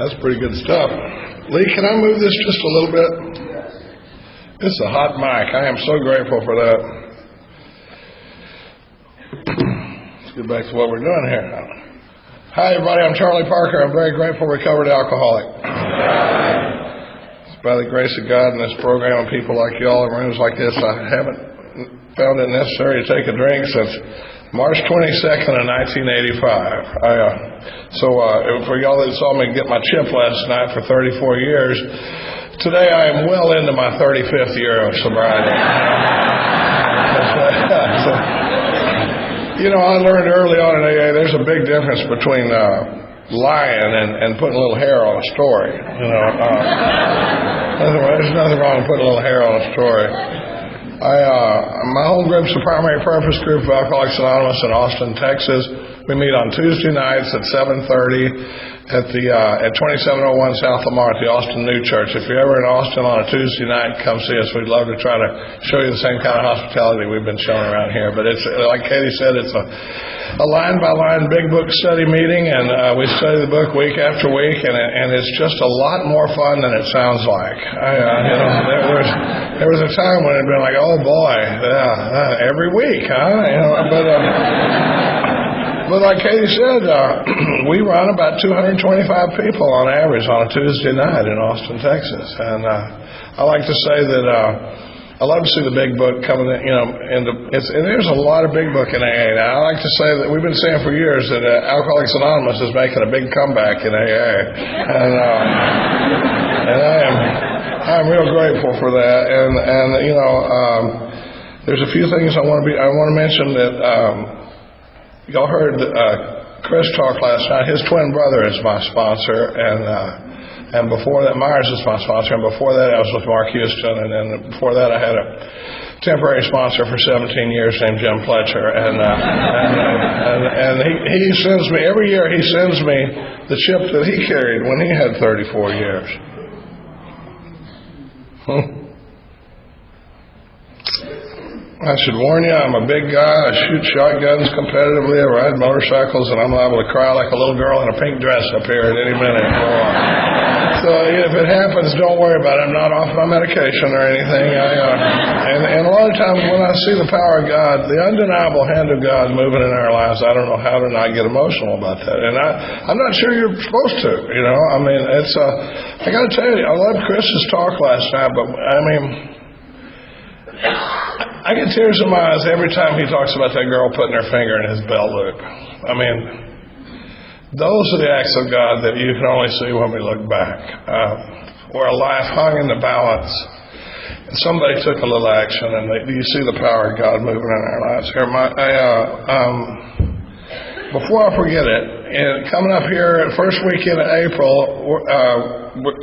That's pretty good stuff. Lee, can I move this just a little bit? It's a hot mic. I am so grateful for that. Let's get back to what we're doing here. Hi, everybody. I'm Charlie Parker. I'm a very grateful recovered alcoholic. It's by the grace of God and this program and people like y'all in rooms like this, I haven't found it necessary to take a drink since March 22nd of 1985. For y'all that saw me get my chip last night for 34 years, today I am well into my 35th year of sobriety. I learned early on in AA there's a big difference between lying and putting a little hair on a story. There's nothing wrong with putting a little hair on a story. My home group's the primary purpose group of Alcoholics Anonymous in Austin, Texas. We meet on Tuesday nights at 7:30 at 2701 South Lamar at the Austin New Church. If you're ever in Austin on a Tuesday night, come see us. We'd love to try to show you the same kind of hospitality we've been showing around here. But it's like Katie said, it's a line-by-line big book study meeting, and we study the book week after week, and it's just a lot more fun than it sounds like. There was a time when it'd been like, oh boy, every week, huh? But like Katie said, we run about 225 people on average on a Tuesday night in Austin, Texas, and I like to say that I love to see the big book coming in. And there's a lot of big book in AA. Now, I like to say that we've been saying for years that Alcoholics Anonymous is making a big comeback in AA, and I'm real grateful for that. And there's a few things I want to mention that. Y'all heard Chris talk last night. His twin brother is my sponsor, and before that, Myers is my sponsor, and before that, I was with Mark Houston, and then before that, I had a temporary sponsor for 17 years named Jim Fletcher, and he sends me every year. He sends me the chip that he carried when he had 34 years. I should warn you, I'm a big guy. I shoot shotguns competitively. I ride motorcycles, and I'm liable to cry like a little girl in a pink dress up here at any minute. So if it happens, don't worry about it. I'm not off my medication or anything. And a lot of times when I see the power of God, the undeniable hand of God moving in our lives, I don't know how to not get emotional about that. And I'm not sure you're supposed to. I mean, it's I got to tell you, I loved Chris's talk last night, but I mean, I get tears in my eyes every time he talks about that girl putting her finger in his belt loop. I mean, those are the acts of God that you can only see when we look back, where a life hung in the balance, and somebody took a little action, and you see the power of God moving in our lives here. Before I forget it, and coming up here first weekend of April,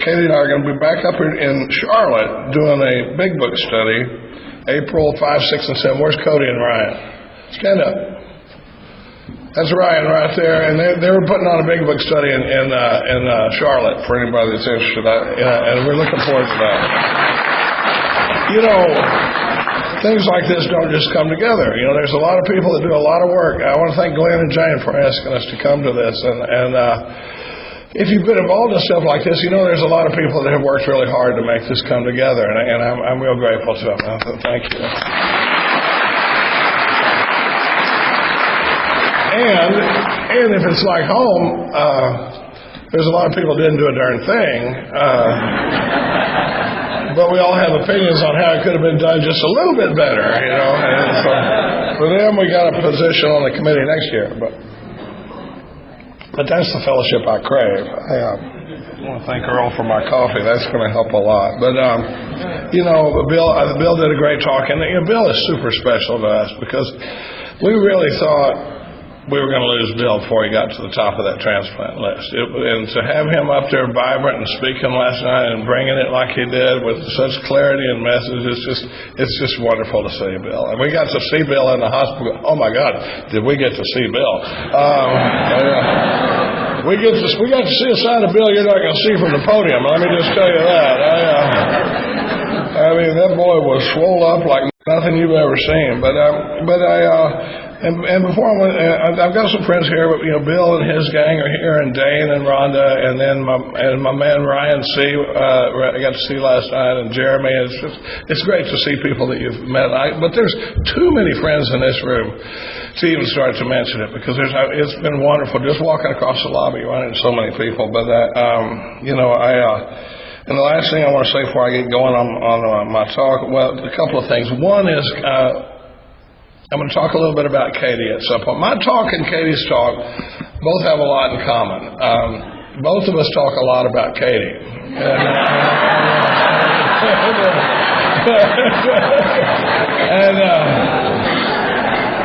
Katie and I are going to be back up in Charlotte doing a big book study. April 5, 6, and 7. Where's Cody and Ryan? Stand up. That's Ryan right there. And they were putting on a big book study in Charlotte for anybody that's interested. And we're looking forward to that. Things like this don't just come together. There's a lot of people that do a lot of work. I want to thank Glenn and Jane for asking us to come to this. And if you've been involved in stuff like this, there's a lot of people that have worked really hard to make this come together, and I'm real grateful to them. Thank you. And if it's like home, there's a lot of people that didn't do a darn thing, but we all have opinions on how it could have been done just a little bit better, And so for them, we got a position on the committee next year, But that's the fellowship I crave. I want to thank Earl for my coffee. That's going to help a lot. But, Bill did a great talk. And Bill is super special to us because we really thought we were going to lose Bill before he got to the top of that transplant list. And to have him up there vibrant and speaking last night and bringing it like he did with such clarity and message, it's just wonderful to see Bill. And we got to see Bill in the hospital. Oh my God, did we get to see Bill? We got to see a side of Bill you're not going to see from the podium. Let me just tell you that. I mean, that boy was swole up like nothing you've ever seen. And before I went, I've got some friends here, but Bill and his gang are here, and Dane and Rhonda, and then my man Ryan C. I got to see last night, and Jeremy. It's great to see people that you've met. But there's too many friends in this room to even start to mention it, because it's been wonderful just walking across the lobby, running into so many people. But and the last thing I want to say before I get going on my talk, well, a couple of things. One is I'm going to talk a little bit about Katie at some point. My talk and Katie's talk both have a lot in common. Both of us talk a lot about Katie.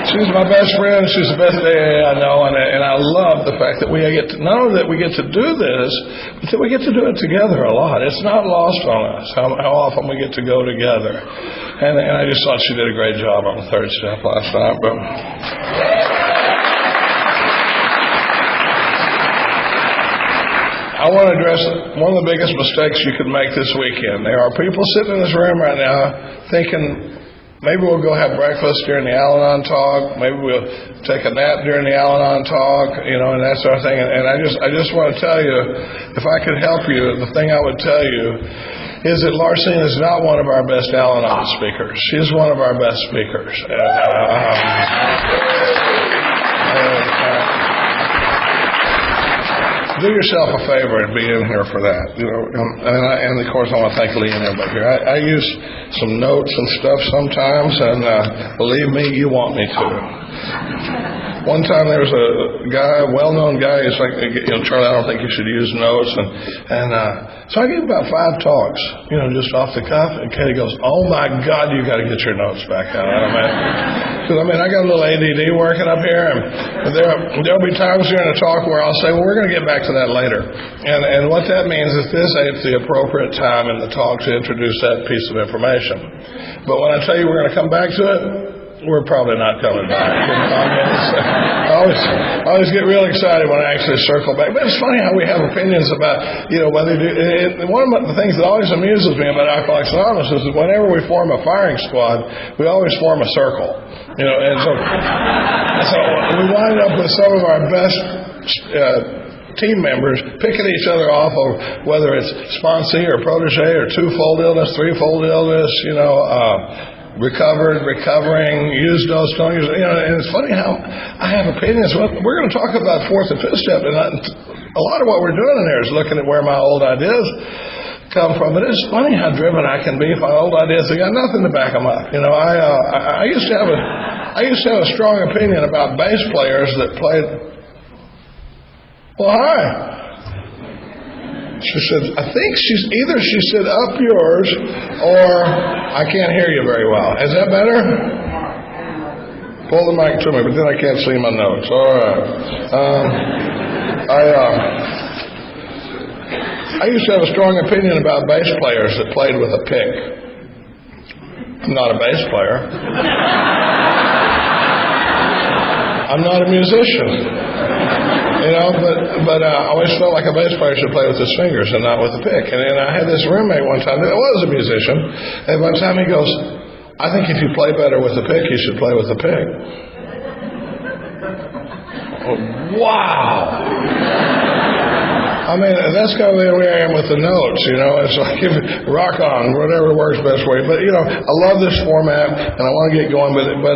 She's my best friend. She's the best AA I know, and I love the fact that we get to, not only that we get to do this, but that we get to do it together a lot. It's not lost on us how often we get to go together. And I just thought she did a great job on the third step last night. But I want to address one of the biggest mistakes you could make this weekend. There are people sitting in this room right now thinking, maybe we'll go have breakfast during the Al-Anon talk. Maybe we'll take a nap during the Al-Anon talk, and that sort of thing. And I just want to tell you, if I could help you, the thing I would tell you is that Larcene is not one of our best Al-Anon speakers. She's one of our best speakers. Do yourself a favor and be in here for that. And of course I want to thank Lee and everybody here. I use some notes and stuff sometimes, and believe me, you want me to. One time there was a guy, a well-known guy, he's like, Charlie, I don't think you should use notes. And so I gave about 5 talks, just off the cuff. And Katie goes, oh my God, you got to get your notes back out. Because I got a little ADD working up here, and there'll be times during a talk where I'll say, well, we're going to get back to that later. And what that means is this ain't the appropriate time in the talk to introduce that piece of information. But when I tell you we're going to come back to it, we're probably not coming back. I always get real excited when I actually circle back. But it's funny how we have opinions about, whether one of the things that always amuses me about Alcoholics Anonymous is that whenever we form a firing squad, we always form a circle. And so we wind up with some of our best team members picking each other off of whether it's sponsee or protege or twofold illness, threefold illness, recovered, recovering, use dose, don't use, and it's funny how I have opinions. Well, we're going to talk about fourth and fifth step, and a lot of what we're doing in there is looking at where my old ideas come from. But it's funny how driven I can be if my old ideas have got nothing to back them up. I used to have a strong opinion about bass players that played. Well, hi. She said, I think she said up yours, or I can't hear you very well. Is that better? Pull the mic to me, but then I can't see my notes. All right. I used to have a strong opinion about bass players that played with a pick. I'm not a bass player. I'm not a musician. But I always felt like a bass player should play with his fingers and not with a pick. And I had this roommate one time that was a musician, and one time he goes, I think if you play better with a pick, you should play with a pick. Wow! That's kind of the way I am with the notes, It's like, rock on, whatever works best way. But, I love this format, and I want to get going, but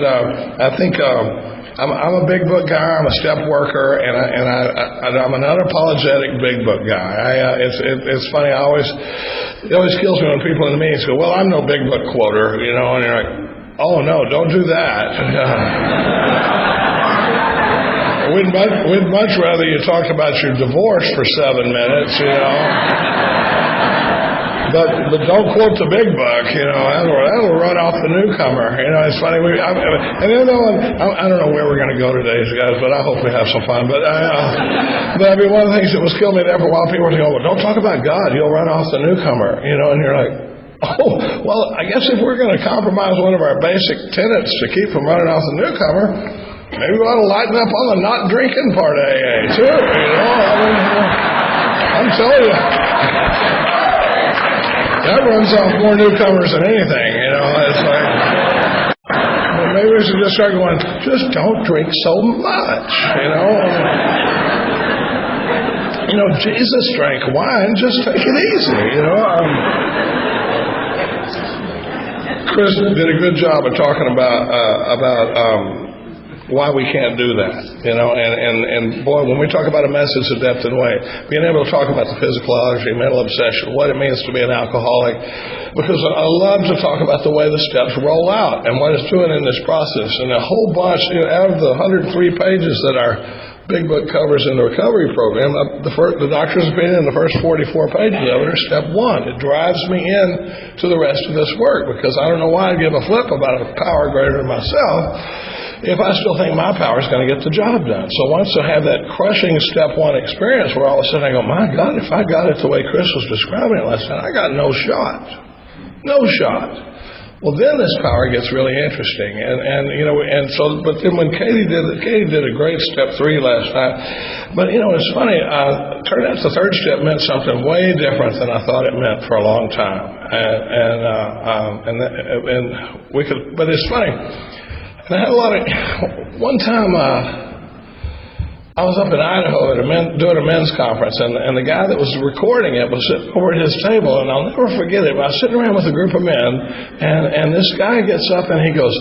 I think I'm a big book guy. I'm a step worker, and I'm an unapologetic big book guy. It's funny. It always kills me when people in the meetings go, "Well, I'm no big book quoter," and you're like, "Oh no, don't do that." We'd much rather you talk about your divorce for 7 minutes, But don't quote the big book, that'll run off the newcomer. It's funny. I don't know where we're going to go today, guys, but I hope we have some fun. But one of the things that was killing me there for a while, people were saying, well, don't talk about God, you'll run off the newcomer, and you're like, oh, well, I guess if we're going to compromise one of our basic tenets to keep from running off the newcomer, maybe we ought to lighten up on the not drinking part of AA, too, I'm telling you. That runs off more newcomers than anything, you know. It's like, well, maybe we should just start going, just don't drink so much, you know. You know, Jesus drank wine, just take it easy, you know. Chris did a good job of talking about why we can't do that, you know, and boy, when we talk about a message of depth and weight, being able to talk about the physicality, mental obsession, what it means to be an alcoholic, because I love to talk about the way the steps roll out and what it's doing in this process, and a whole bunch, you know, out of the 103 pages that our big book covers in the recovery program, the doctor's opinion, the first 44 pages of it are step one. It drives me in to the rest of this work, because I don't know why I'd give a flip about a power greater than myself if I still think my power is going to get the job done. So once I have that crushing step one experience where all of a sudden I go, my God, if I got it the way Chris was describing it last night, I got no shot. No shot. Well, then this power gets really interesting. And you know, and so, but then when Katie did a great step three last night. But, you know, it's funny, turned out the third step meant something way different than I thought it meant for a long time. And we could, but it's funny. And I had a lot of, one time I was up in Idaho doing a men's conference, and the guy that was recording it was sitting over at his table, and I'll never forget it. I was sitting around with a group of men, and this guy gets up and he goes,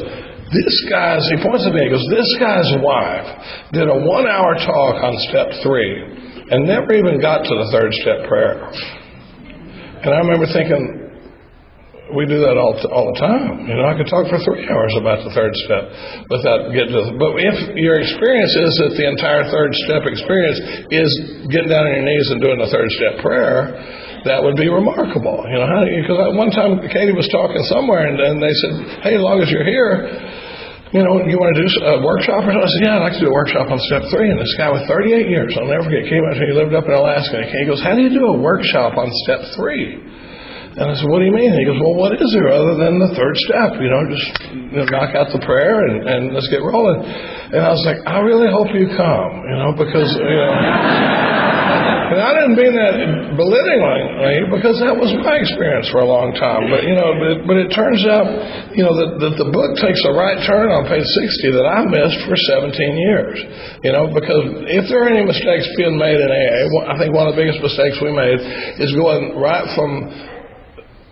he points at me, he goes, this guy's wife did a 1-hour talk on step 3 and never even got to the third step prayer. And I remember thinking, we do that all the time. You know, I could talk for 3 hours about the third step without getting to but if your experience is that the entire third step experience is getting down on your knees and doing the third step prayer, that would be remarkable. You know, because one time Katie was talking somewhere and they said, hey, as long as you're here, you know, you want to do a workshop or something? I said, yeah, I'd like to do a workshop on step 3. And this guy with 38 years, I'll never forget, came up to me, he lived up in Alaska, and he goes, how do you do a workshop on step 3? And I said, what do you mean? He goes, well, what is there other than the third step? You know, just knock out the prayer and let's get rolling. And I was like, I really hope you come, you know, because, you know, and I didn't mean that belittlingly, because that was my experience for a long time. But, you know, but it turns out, you know, that the book takes a right turn on page 60 that I missed for 17 years. You know, because if there are any mistakes being made in AA, I think one of the biggest mistakes we made is going right from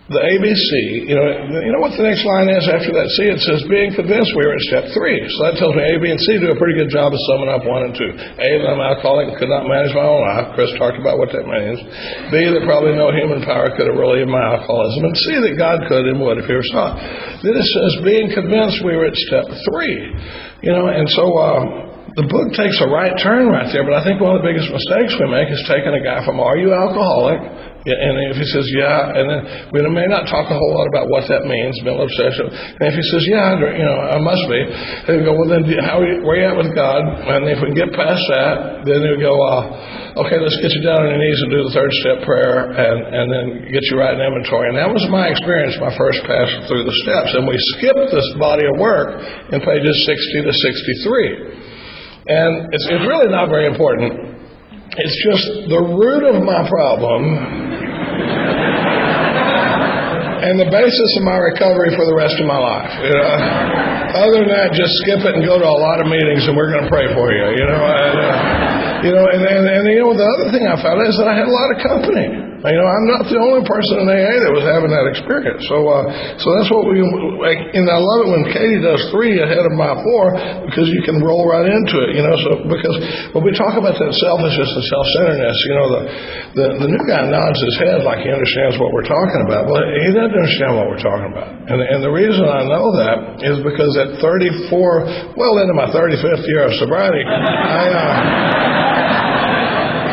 the ABC, you know what the next line is after that C? It says, being convinced we were at step 3. So that tells me A, B, and C do a pretty good job of summing up 1 and 2. A, that I'm alcoholic and could not manage my own life. Chris talked about what that means. B, that probably no human power could have relieved my alcoholism. And C, that God could and would if he ever saw it. Then it says, being convinced we were at step 3. You know, and so the book takes a right turn right there, but I think one of the biggest mistakes we make is taking a guy from, are you alcoholic? And if he says, yeah, and then we may not talk a whole lot about what that means, mental obsession. And if he says, yeah, you know, I must be, then we go, well, then where are you at with God? And if we can get past that, then we go, okay, let's get you down on your knees and do the third step prayer and then get you right in inventory. And that was my experience, my first pass through the steps. And we skipped this body of work in pages 60 to 63. And it's really not very important. It's just the root of my problem and the basis of my recovery for the rest of my life. You know? Other than that, just skip it and go to a lot of meetings, and we're going to pray for you. You know, and you know, the other thing I found is that I had a lot of company. You know, I'm not the only person in AA that was having that experience. So that's what and I love it when Katie does 3 ahead of my 4, because you can roll right into it. You know, so because when we talk about that selfishness and self-centeredness, you know, the new guy nods his head like he understands what we're talking about. Well, he doesn't understand what we're talking about. And the reason I know that is because at 34, well into my 35th year of sobriety,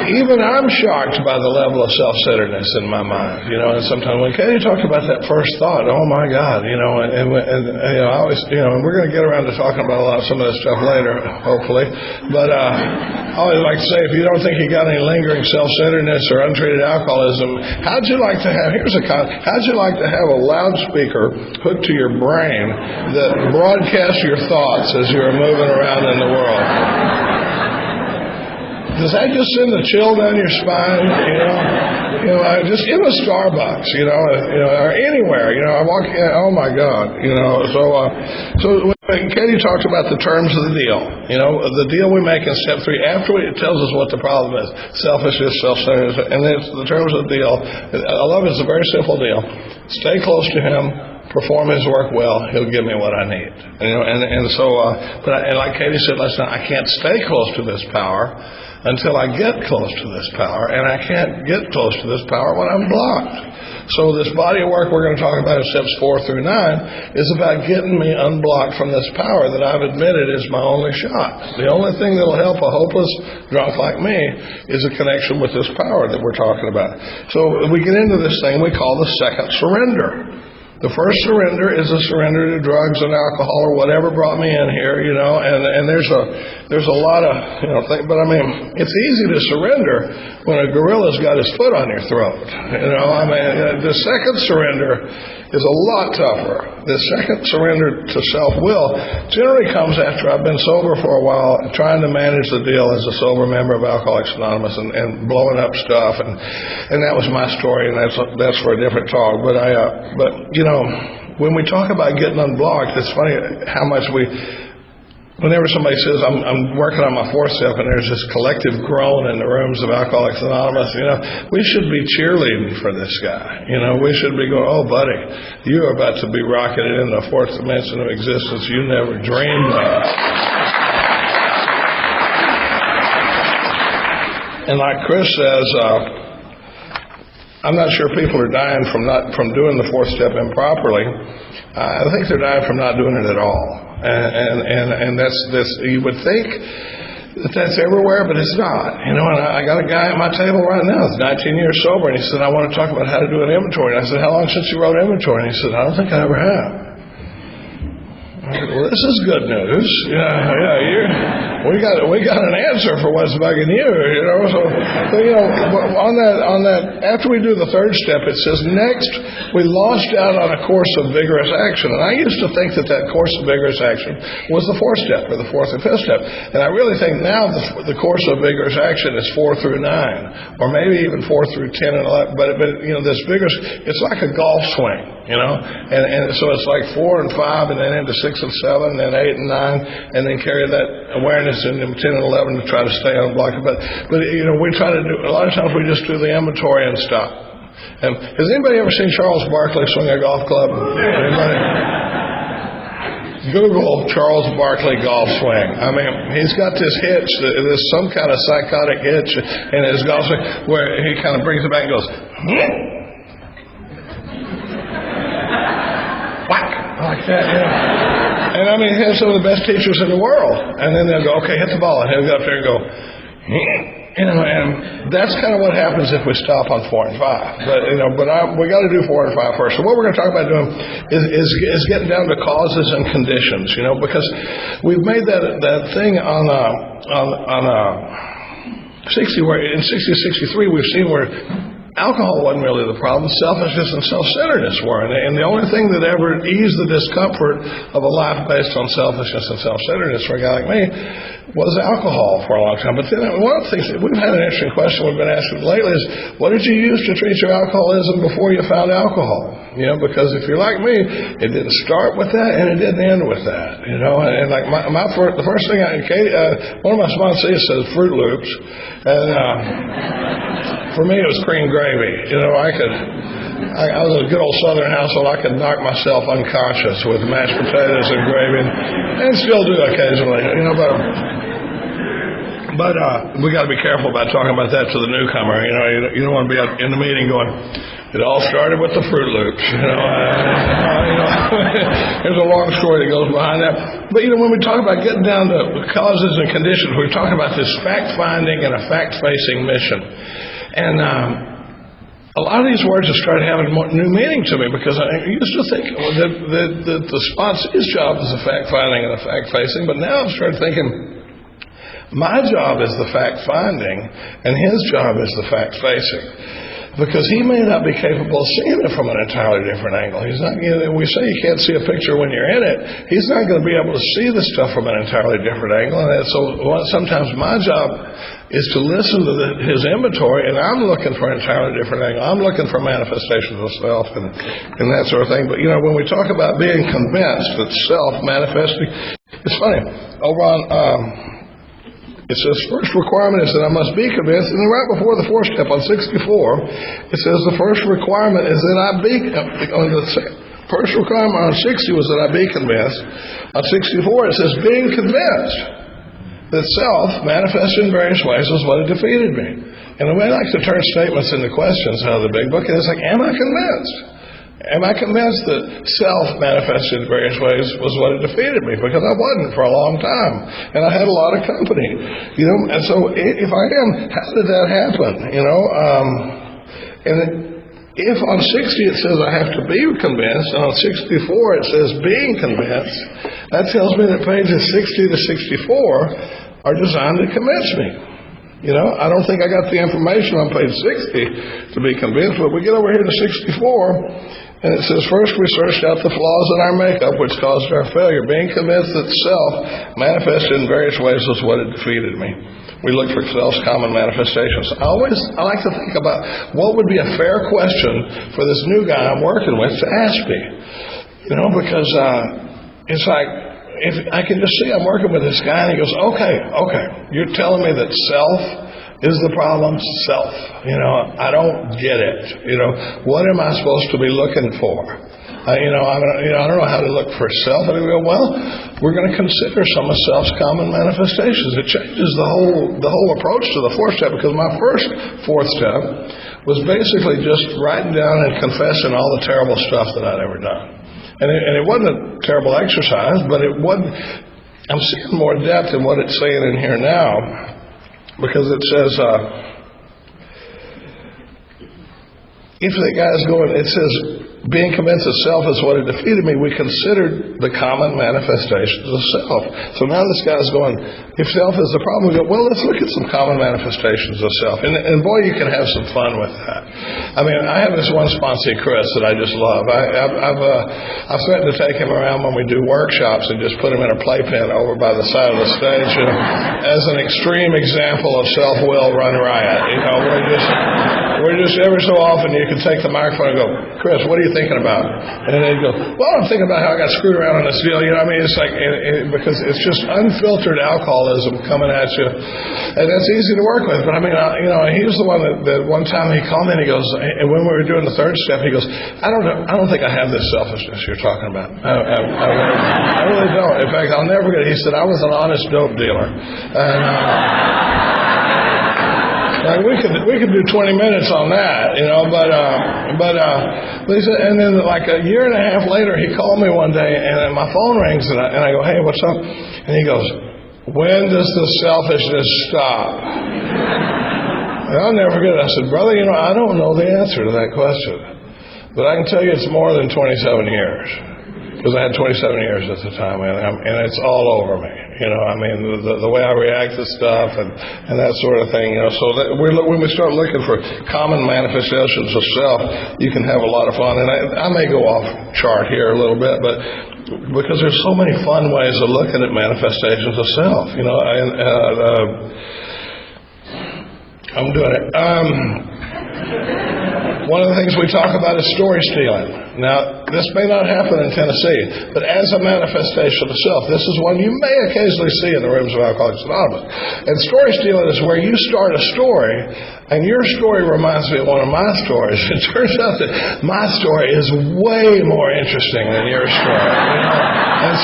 even I'm shocked by the level of self-centeredness in my mind, you know. And sometimes when Katie talked about that first thought, oh my God, you know, and you know, I always, you know, and we're going to get around to talking about some of this stuff later, hopefully. But I always like to say, if you don't think you got any lingering self-centeredness or untreated alcoholism, how'd you like to have a loudspeaker hooked to your brain that broadcasts your thoughts as you're moving around in the world? Does that just send a chill down your spine? Just in a Starbucks, or anywhere. I walk in, oh my God, So Katie talked about the terms of the deal. The deal we make in step 3 after it tells us what the problem is: selfishness, self-centeredness, and it's the terms of the deal. I love it. It's a very simple deal. Stay close to him. Perform his work well, he'll give me what I need. But like Katie said last night, I can't stay close to this power until I get close to this power, and I can't get close to this power when I'm blocked. So this body of work we're going to talk about in steps 4 through 9 is about getting me unblocked from this power that I've admitted is my only shot. The only thing that will help a hopeless drunk like me is a connection with this power that we're talking about. So we get into this thing we call the second surrender. The first surrender is a surrender to drugs and alcohol or whatever brought me in here, and there's a lot of, but I mean, it's easy to surrender when a gorilla's got his foot on your throat. The second surrender is a lot tougher. The second surrender to self-will generally comes after I've been sober for a while, trying to manage the deal as a sober member of Alcoholics Anonymous and blowing up stuff, and that was my story, and that's for a different talk. When we talk about getting unblocked, it's funny how much whenever somebody says, I'm working on my 4th step, and there's this collective groan in the rooms of Alcoholics Anonymous, we should be cheerleading for this guy. We should be going, oh, buddy, you are about to be rocketed into a 4th dimension of existence you never dreamed of. And like Chris says, I'm not sure people are dying from doing the 4th step improperly. I think they're dying from not doing it at all. And that's you would think that's everywhere, but it's not. And I got a guy at my table right now who's 19 years sober, and he said, I want to talk about how to do an inventory. And I said, how long since you wrote inventory? And he said, I don't think I ever have. I said, well, this is good news. We got an answer for what's bugging you. On that, after we do the 3rd step, it says next we launched out on a course of vigorous action. And I used to think that course of vigorous action was the 4th step or the 4th and 5th step. And I really think now the course of vigorous action is 4 through 9, or maybe even 4 through 10 and 11. But this vigorous, it's like a golf swing. And so it's like 4 and 5, and then into 6 and 7, and then 8 and 9, and then carry that awareness into 10 and 11 to try to stay unblocked. But we try to do, a lot of times we just do the inventory and stop. Has anybody ever seen Charles Barkley swing a golf club? Anybody? Google Charles Barkley golf swing. I mean, he's got this hitch, there's some kind of psychotic hitch in his golf swing where he kind of brings it back and goes, whack, like that, And I mean, he has some of the best teachers in the world. And then they'll go, okay, hit the ball. And he'll go up there and go, and that's kind of what happens if we stop on 4 and 5. But we got to do 4 and 5 first. So what we're going to talk about doing is getting down to causes and conditions. Because we've made that thing on 60 where in 60 to 63 we've seen where alcohol wasn't really the problem. Selfishness and self-centeredness were. And the only thing that ever eased the discomfort of a life based on selfishness and self-centeredness for a guy like me was alcohol for a long time. But then one of the things that we've had an interesting question we've been asking lately is, what did you use to treat your alcoholism before you found alcohol? Because if you're like me, it didn't start with that and it didn't end with that. And like the first thing one of my sponsors says Fruit Loops, and for me it was cream gravy. I was a good old Southern household. I could knock myself unconscious with mashed potatoes and gravy, and still do occasionally. But we got to be careful about talking about that to the newcomer. You don't want to be in the meeting going, it all started with the Fruit Loops. There's a long story that goes behind that. But when we talk about getting down to causes and conditions, we're talking about this fact-finding and a fact-facing mission. And a lot of these words have started having new meaning to me, because I used to think that the sponsee's job is the fact-finding and the fact-facing, but now I've started thinking my job is the fact-finding and his job is the fact-facing. Because he may not be capable of seeing it from an entirely different angle. He's not. We say you can't see a picture when you're in it. He's not going to be able to see the stuff from an entirely different angle. And so sometimes my job is to listen to his inventory, and I'm looking for an entirely different angle. I'm looking for manifestations of self and that sort of thing. But when we talk about being convinced that self manifesting, it's funny. Over on it says, first requirement is that I must be convinced. And then right before the fourth step on 64, it says the first requirement is that I be, on the first requirement on 60 was that I be convinced. On 64 it says being convinced that self manifests in various ways is what had defeated me. And the way I like to turn statements into questions out of the big book, and it's like, am I convinced? Am I convinced that self manifested in various ways was what had defeated me? Because I wasn't for a long time. And I had a lot of company. And so if I am, how did that happen? And if on 60 it says I have to be convinced, and on 64 it says being convinced, that tells me that pages 60 to 64 are designed to convince me. I don't think I got the information on page 60 to be convinced, but we get over here to 64, and it says, first we searched out the flaws in our makeup which caused our failure. Being convinced that self manifested in various ways was what had defeated me. We looked for self's common manifestations. I like to think about what would be a fair question for this new guy I'm working with to ask me. Because it's like, if I can just see I'm working with this guy, and he goes, okay, you're telling me that self is the problem? Self. I don't get it. What am I supposed to be looking for? I don't know how to look for self. And I go, well, we're going to consider some of self's common manifestations. It changes the whole approach to the fourth step, because my fourth step was basically just writing down and confessing all the terrible stuff that I'd ever done. And it wasn't a terrible exercise, but it wasn't. I'm seeing more depth in what it's saying in here now, because it says, if the guy's going, it says, being convinced that self is what had defeated me, we considered the common manifestations of self. So now this guy's going, if self is the problem, we go, well, let's look at some common manifestations of self. And boy, you can have some fun with that. I have this one sponsee, Chris, that I just love. I've threatened to take him around when we do workshops and just put him in a playpen over by the side of the stage as an extreme example of self-will run riot. We're just every so often you can take the microphone and go, Chris, what are you thinking about? And then he'd go, well, I'm thinking about how I got screwed around on this deal. It's like, because it's just unfiltered alcoholism coming at you. And that's easy to work with. But he was the one that one time he called me and he goes, and when we were doing the third step, he goes, I don't think I have this selfishness you're talking about. I really don't. In fact, I'll never forget it. He said, I was an honest dope dealer. And, we could do 20 minutes on that, but he said, and then like a year and a half later, he called me one day, and my phone rings, and I go, hey, what's up? And he goes, when does the selfishness stop? And I'll never forget it. I said, brother, I don't know the answer to that question, but I can tell you it's more than 27 years. Because I had 27 years at the time, and it's all over me. The way I react to stuff and that sort of thing. So that when we start looking for common manifestations of self, you can have a lot of fun. And I may go off chart here a little bit, but because there's so many fun ways of looking at manifestations of self. I'm doing it. One of the things we talk about is story stealing. Now, this may not happen in Tennessee, but as a manifestation of self, this is one you may occasionally see in the rooms of Alcoholics Anonymous. And story stealing is where you start a story, and your story reminds me of one of my stories. It turns out that my story is way more interesting than your story. And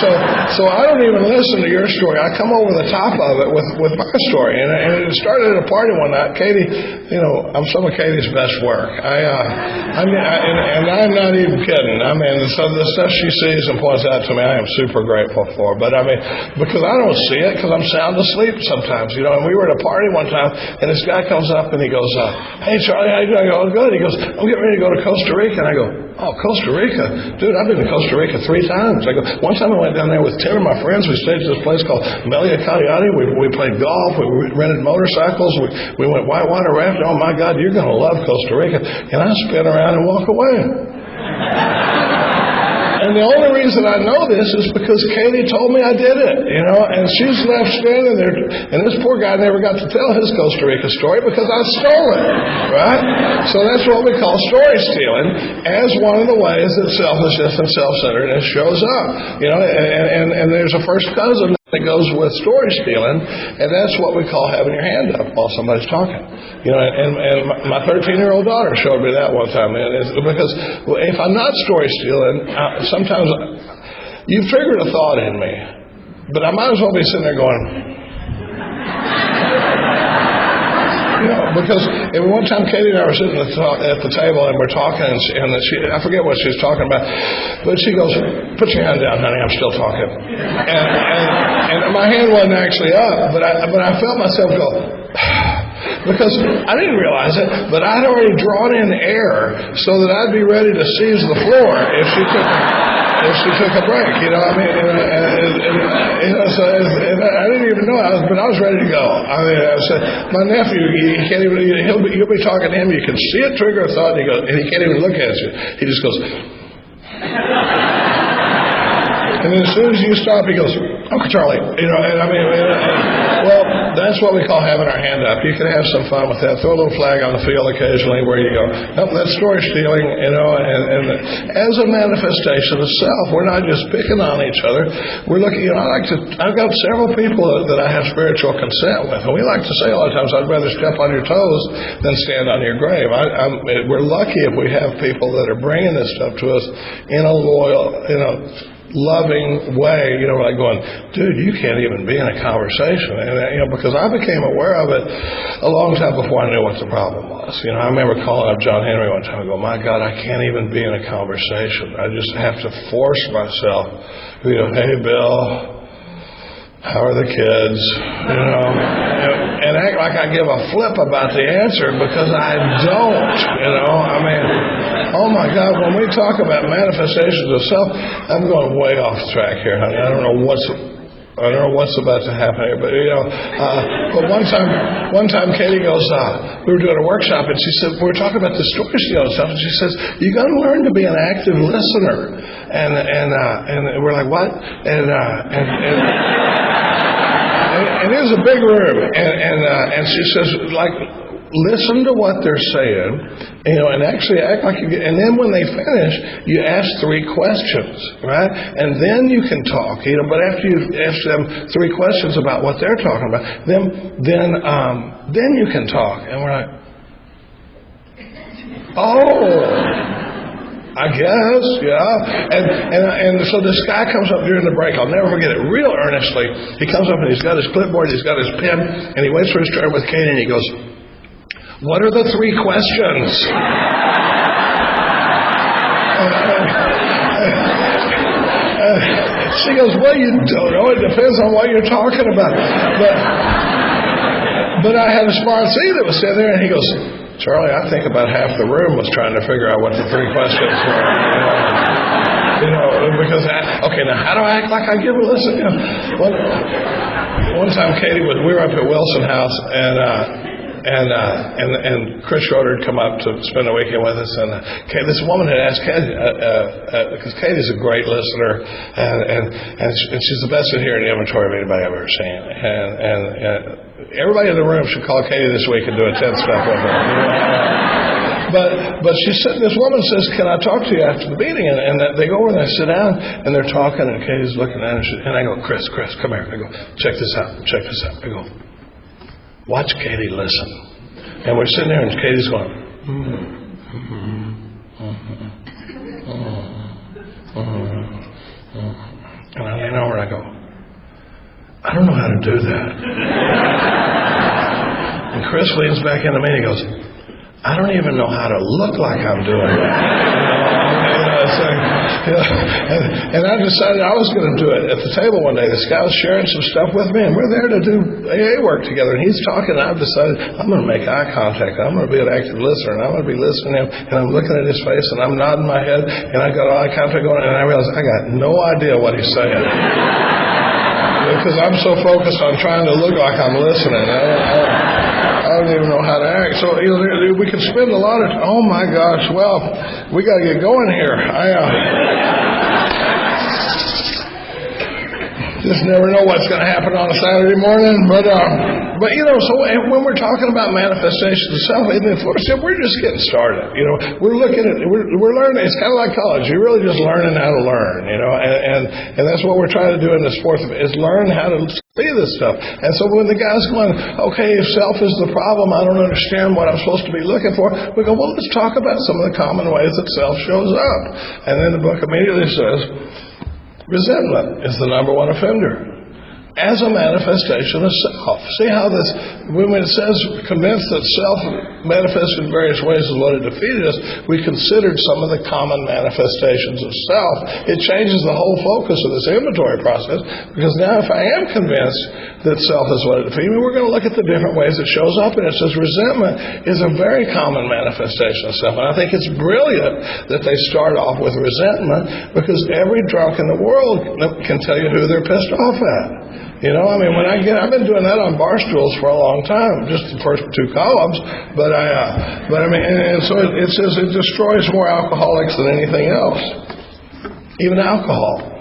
so I don't even listen to your story. I come over the top of it with my story. And it started at a party one night. Katie, I'm some of Katie's best work. I'm not even kidding. I mean, so the stuff she sees and points out to me, I am super grateful for. But I mean, because I don't see it, because I'm sound asleep sometimes, you know. And we were at a party one time, and this guy comes up and he goes, "Hey, Charlie, how you doing?" I go, "Oh, good." He goes, "I'm getting ready to go to Costa Rica." And I go, "Oh, Costa Rica? Dude, I've been to Costa Rica 3 times." I go, "One time I went down there with 10 of my friends. We stayed at this place called Melia Caliati. We played golf. We rented motorcycles. We went whitewater rafting. Oh, my God, you're going to love Costa Rica." And I spin around and walk away. And the only reason I know this is because Katie told me I did it, you know, and she's left standing there, and this poor guy never got to tell his Costa Rica story because I stole it, right? So that's what we call story stealing, as one of the ways that selfishness and self-centeredness shows up, you know, and there's a first cousin that goes with story stealing, and that's what we call having your hand up while somebody's talking. You know, and my 13-year-old daughter showed me that one time, and it's because if I'm not story stealing, sometimes you've triggered a thought in me, but I might as well be sitting there going, you know, because one time Katie and I were sitting at the table and we're talking, and I forget what she was talking about, but she goes, "Put your hand down, honey, I'm still talking." And my hand wasn't actually up, but I felt myself go, because I didn't realize it, but I'd already drawn in air so that I'd be ready to seize the floor if she took a break, you know. I mean, you know, so I didn't even know but I was ready to go. I mean, I said, my nephew, he can't even. You'll be talking to him, you can see it trigger a thought, and he can't even look at you. He just goes. And then as soon as you stop, he goes, "Uncle Charlie," you know. And I mean, well, that's what we call having our hand up. You can have some fun with that. Throw a little flag on the field occasionally where you go, "Nope, that's story stealing," you know. And as a manifestation of self, we're not just picking on each other. We're looking. You know, I've got several people that I have spiritual consent with, and we like to say a lot of times, "I'd rather step on your toes than stand on your grave." We're lucky if we have people that are bringing this stuff to us in a loyal, you know, loving way, you know, like going, "Dude, you can't even be in a conversation." And you know, because I became aware of it a long time before I knew what the problem was. You know, I remember calling up John Henry one time and go, "My God, I can't even be in a conversation. I just have to force myself." You know, "Hey, Bill, how are the kids?" You know, and act like I give a flip about the answer because I don't, you know. I mean, oh my God, when we talk about manifestations of self, I'm going way off track here, honey. I don't know what's about to happen here, but you know, but one time Katie goes, we were doing a workshop, and she said, we were talking about the story stealing stuff, and she says, "You got to learn to be an active listener." And we're like, "What?" And it was a big room, and she says, like, listen to what they're saying, you know, and actually act like you get, and then when they finish, you ask 3 questions, right? And then you can talk, you know, but after you've asked them 3 questions about what they're talking about, then you can talk. And we're like, oh, I guess, yeah. And so this guy comes up during the break. I'll never forget it. Real earnestly, he comes up and he's got his clipboard, he's got his pen, and he waits for his turn with Katie, and he goes, "What are the 3 questions?" She goes, "Well, you don't know. It depends on what you're talking about." But I had a sponsee that was sitting there, and he goes, "Charlie, I think about half the room was trying to figure out what the 3 questions were." You know, because, okay, now how do I act like I give a listen? You know, one time we were up at Wilson House, and Chris Schroeder had come up to spend the weekend with us, and this woman had asked Katie, because Katie's a great listener, and she's the best at hearing inventory of anybody I've ever seen, and everybody in the room should call Katie this week and do a 10-step with her. But this woman says, "Can I talk to you after the meeting?" And they go over and they sit down and they're talking, and Katie's looking at her, and I go, Chris, come here. I go, check this out. I go, watch Katie listen. And we're sitting there, and Katie's going, and I lean over and I go, "I don't know how to do that." And Chris leans back into me and he goes, "I don't even know how to look like I'm doing that." And I decided I was going to do it at the table one day. This guy was sharing some stuff with me, and we're there to do AA work together. And he's talking, and I've decided I'm going to make eye contact. I'm going to be an active listener, and I'm going to be listening to him, and I'm looking at his face, and I'm nodding my head, and I got eye contact going, and I realized I got no idea what he's saying. Because I'm so focused on trying to look like I'm listening. I don't even know how to act. So, we can spend a lot of time. Oh, my gosh. Well, we got to get going here. Just never know what's going to happen on a Saturday morning. But so when we're talking about manifestation of self, we're just getting started. We're looking at, we're learning. It's kind of like college. You're really just learning how to learn, and that's what we're trying to do in this fourth, is learn how to see this stuff. And so when the guy's going, okay, if self is the problem, I don't understand what I'm supposed to be looking for, we go, well, let's talk about some of the common ways that self shows up. And then the book immediately says, resentment is the number one offender as a manifestation of self. See how this, when it says convinced that self manifests in various ways is what it defeated us, we considered some of the common manifestations of self. It changes the whole focus of this inventory process, because now if I am convinced that self is what it defeated me, we're going to look at the different ways it shows up, and it says resentment is a very common manifestation of self. And I think it's brilliant that they start off with resentment, because every drunk in the world can tell you who they're pissed off at. I've been doing that on bar stools for a long time, just the first two columns. And so it says it destroys more alcoholics than anything else, even alcohol.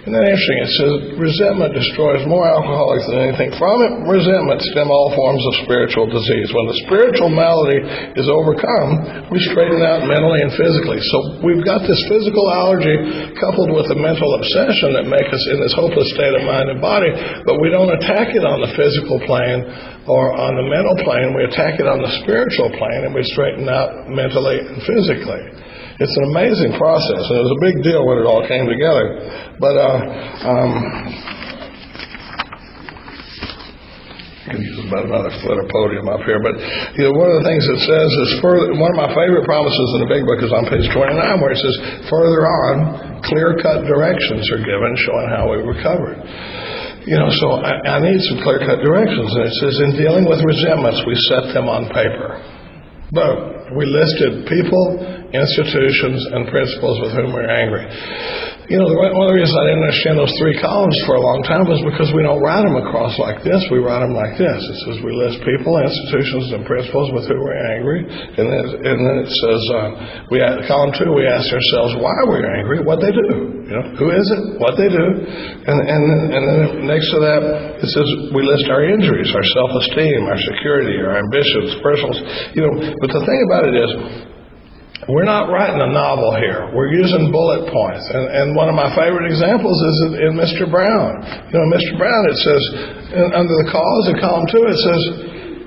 Isn't that interesting? It says resentment destroys more alcoholics than anything. From it, resentment stem all forms of spiritual disease. When the spiritual malady is overcome, we straighten out mentally and physically. So we've got this physical allergy coupled with a mental obsession that make us in this hopeless state of mind and body, but we don't attack it on the physical plane or on the mental plane. We attack it on the spiritual plane, and we straighten out mentally and physically. It's an amazing process, and it was a big deal when it all came together. But I can use about another foot of podium up here. But one of the things it says is one of my favorite promises in the big book is on page 29, where it says, further on, clear-cut directions are given showing how we recovered. So I need some clear-cut directions, and it says, in dealing with resentments, we set them on paper. But we listed people, institutions, and principles with whom we're angry. One of the reasons I didn't understand those three columns for a long time was because we don't write them across like this. We write them like this. It says we list people, institutions, and principles with whom we're angry. And then it says, column 2, we ask ourselves why we're angry, what they do. Who is it, what they do. And then next to that, it says we list our injuries, our self-esteem, our security, our ambitions, personals. But the thing about it is, we're not writing a novel here. We're using bullet points. And one of my favorite examples is in Mr. Brown. Mr. Brown, it says, under the cause in column 2, it says,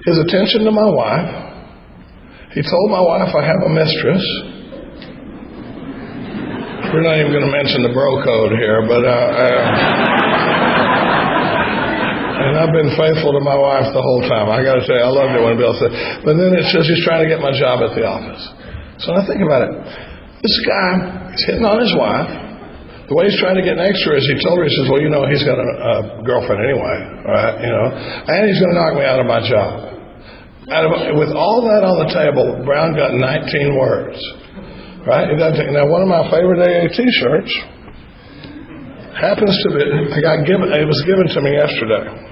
his attention to my wife. He told my wife I have a mistress. We're not even going to mention the bro code here, but and I've been faithful to my wife the whole time. I got to tell you, I loved it when Bill said. But then it says he's trying to get my job at the office. So I think about it. This guy is hitting on his wife. The way he's trying to get next to her is he told her, he says, well, he's got a girlfriend anyway, right? And he's going to knock me out of my job. With all that on the table, Brown got 19 words, right? Now, one of my favorite AA T-shirts happens to be, it was given to me yesterday.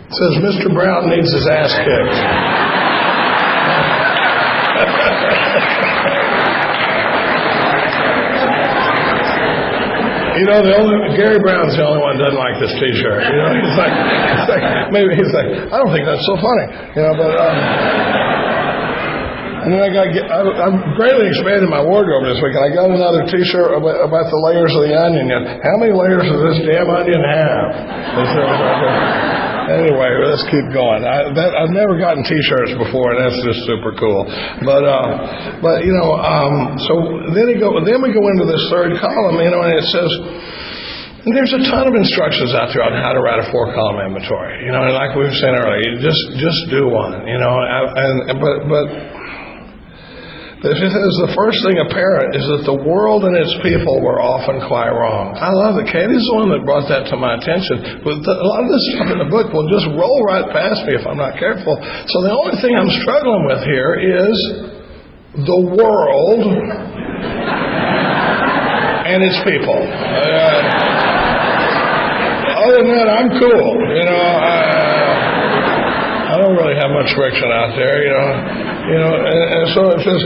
It says, Mr. Brown needs his ass kicked. Gary Brown's the only one who doesn't like this T-shirt. He's like, I don't think that's so funny. And then I'm greatly expanded my wardrobe this week, and I got another T-shirt about the layers of the onion. How many layers does this damn onion have? Anyway, let's keep going. I've never gotten T-shirts before, and that's just super cool. So then we go into this third column, and it says And there's a ton of instructions out there on how to write a 4-column inventory. You know, and like we were saying earlier, you just do one. You know, but the first thing apparent is that the world and its people were often quite wrong. I love it. Katie's the one that brought that to my attention. But a lot of this stuff in the book will just roll right past me if I'm not careful. So the only thing I'm struggling with here is the world and its people. Other than that, I'm cool. You know, I don't really have much friction out there. You know, and so it says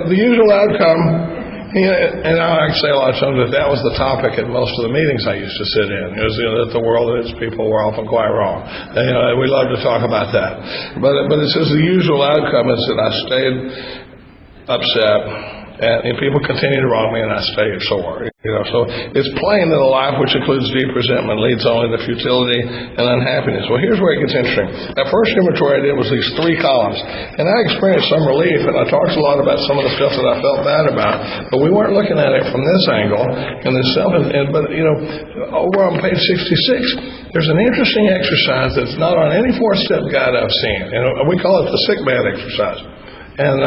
the usual outcome. And I say a lot of times that was the topic at most of the meetings I used to sit in. It was that the world and its people were often quite wrong. And, we love to talk about that. But it says the usual outcome is that I stayed upset. And people continue to wrong me, and I stay sore. You know, so it's plain that a life which includes deep resentment leads only to futility and unhappiness. Well, here's where it gets interesting. That first inventory I did was these 3 columns, and I experienced some relief, and I talked a lot about some of the stuff that I felt bad about. But we weren't looking at it from this angle, and this self. But you know, over on page 66, there's an interesting exercise that's not on any 4-step guide I've seen. And we call it the sick man exercise. And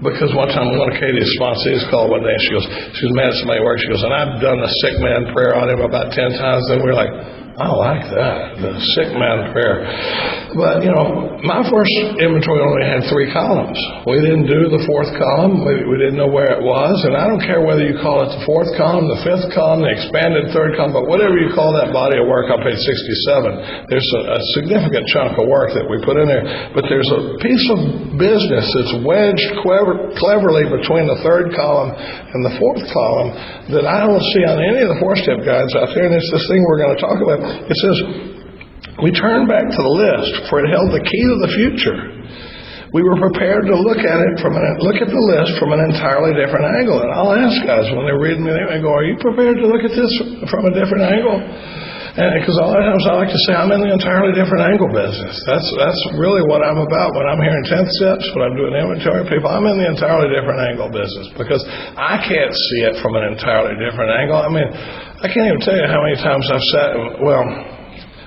because one time one of Katie's sponsees called one day, and she was mad at somebody at work. She goes, and I've done the sick man prayer on him about 10 times. And we're like, I like that, the sick man prayer. But, you know, my first inventory only had 3 columns. We didn't do the 4th column. We didn't know where it was. And I don't care whether you call it the 4th column, the 5th column, the expanded 3rd column, but whatever you call that body of work on page 67, there's a significant chunk of work that we put in there. But there's a piece of business that's wedged cleverly between the 3rd column and the 4th column that I don't see on any of the 4-step guides out there. And it's this thing we're going to talk about. It says, we turn back to the list, for it held the key to the future. We were prepared to look at the list from an entirely different angle. And I'll ask guys when they're reading me, they go, are you prepared to look at this from a different angle? Because a lot of times I like to say I'm in the entirely different angle business. That's really what I'm about. When I'm hearing 10th steps, when I'm doing inventory people, I'm in the entirely different angle business because I can't see it from an entirely different angle. I mean, I can't even tell you how many times I've sat,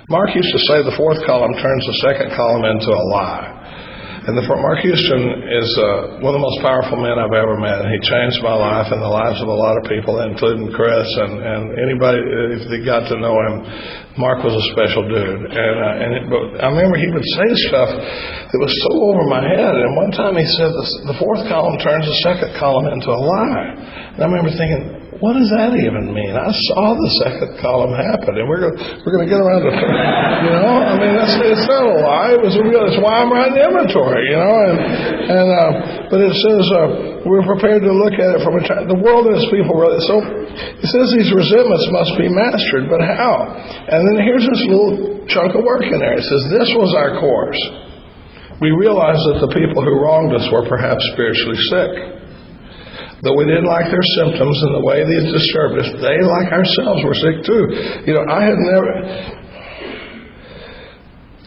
Mark used to say the 4th column turns the 2nd column into a lie. And Mark Houston is one of the most powerful men I've ever met. And he changed my life and the lives of a lot of people, including Chris and anybody, if they got to know him. Mark was a special dude. But I remember he would say stuff that was so over my head. And one time he said the 4th column turns the 2nd column into a lie. And I remember thinking, what does that even mean? I saw the 2nd column happen, and we're going to get around to, you know. I mean, it's not a lie. It's why I'm writing inventory, you know. But it says we're prepared to look at it from the world and its people. So it says these resentments must be mastered, but how? And then here's this little chunk of work in there. It says this was our course. We realized that the people who wronged us were perhaps spiritually sick. Though we didn't like their symptoms and the way they disturbed us, they, like ourselves, were sick too. You know,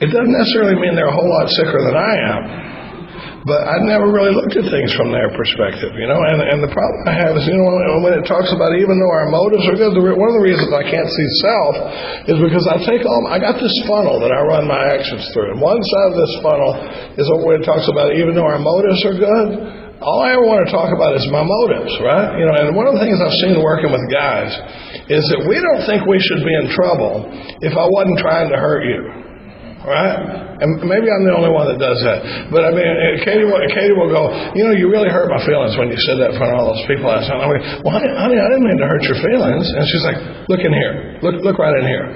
it doesn't necessarily mean they're a whole lot sicker than I am, but I'd never really looked at things from their perspective, you know. And the problem I have is, you know, when it talks about even though our motives are good, one of the reasons I can't see self is because I got this funnel that I run my actions through. And one side of this funnel is where it talks about even though our motives are good, all I ever want to talk about is my motives, right? You know, and one of the things I've seen working with guys is that we don't think we should be in trouble if I wasn't trying to hurt you, right? And maybe I'm the only one that does that. But I mean, Katie will go, you know, you really hurt my feelings when you said that in front of all those people last night. I'm like, well, honey, I didn't mean to hurt your feelings. And she's like, look in here. Look right in here.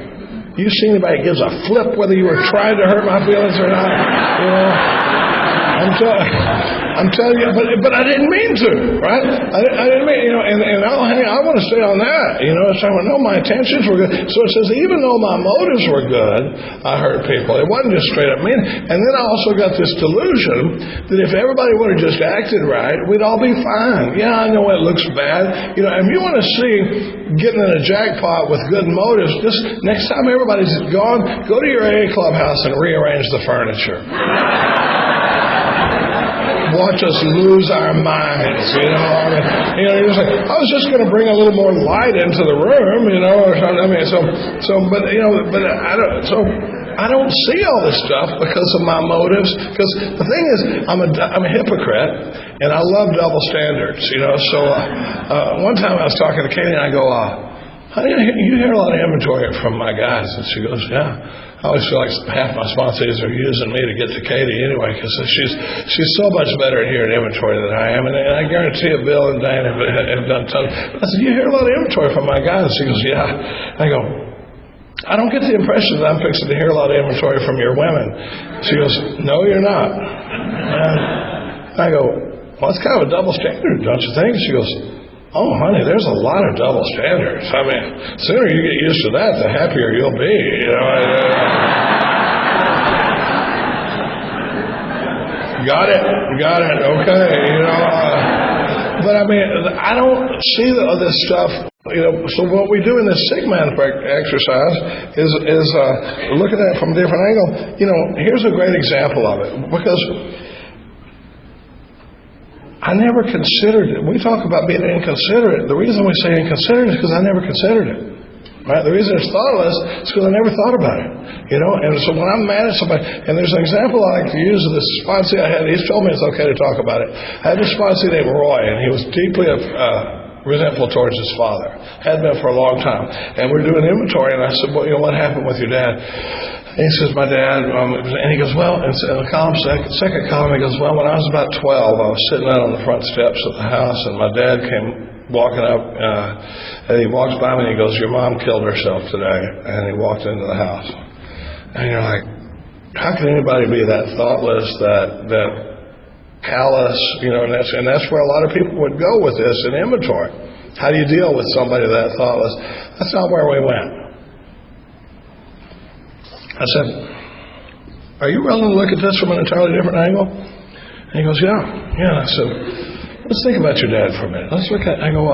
You see anybody that gives a flip whether you were trying to hurt my feelings or not? You know? I'm telling you, but I didn't mean to, right? I didn't mean, you know, and I want to stay on that, you know. So I know my intentions were good. So it says, even though my motives were good, I hurt people. It wasn't just straight up mean. And then I also got this delusion that if everybody would have just acted right, we'd all be fine. Yeah, I know it looks bad. You know, if you want to see getting in a jackpot with good motives, just next time everybody's gone, go to your AA clubhouse and rearrange the furniture. watch us lose our minds, you know. You're just like, I was just going to bring a little more light into the room, you know, or something. I mean, I don't see all this stuff because of my motives. Because the thing is, I'm a hypocrite, and I love double standards, you know. So one time I was talking to Katie, and I go, honey, you hear a lot of inventory from my guys. And she goes, yeah. I always feel like half my sponsors are using me to get to Katie anyway, because she's so much better at hearing inventory than I am. And I guarantee you, Bill and Dan have done tons. I said, you hear a lot of inventory from my guys? She goes, yeah. I go, I don't get the impression that I'm fixing to hear a lot of inventory from your women. She goes, no, you're not. And I go, well, it's kind of a double standard, don't you think? She goes, oh, honey, there's a lot of double standards. I mean, sooner you get used to that, the happier you'll be. You know, got it. Okay, you know. But I mean, I don't see this stuff. You know, so what we do in this Sigma exercise is look at that from a different angle. You know, here's a great example of it, because I never considered it. We talk about being inconsiderate. The reason we say inconsiderate is because I never considered it. Right? The reason it's thoughtless is because I never thought about it. You know, and so when I'm mad at somebody, and there's an example I like to use of this sponsee I had. He's told me it's okay to talk about it. I had this sponsee named Roy, and he was deeply resentful towards his father. Had been for a long time. And we're doing inventory, and I said, well, you know, what happened with your dad? And he says, my dad, and he goes, well, and in the column, second column, he goes, well, when I was about 12, I was sitting out on the front steps of the house, and my dad came walking up, and he walks by me, and he goes, your mom killed herself today. And he walked into the house. And you're like, how can anybody be that thoughtless, that callous, you know, and that's where a lot of people would go with this in inventory. How do you deal with somebody that thoughtless? That's not where we went. I said, are you willing to look at this from an entirely different angle? And he goes, yeah. I said, let's think about your dad for a minute. Let's look at, I go,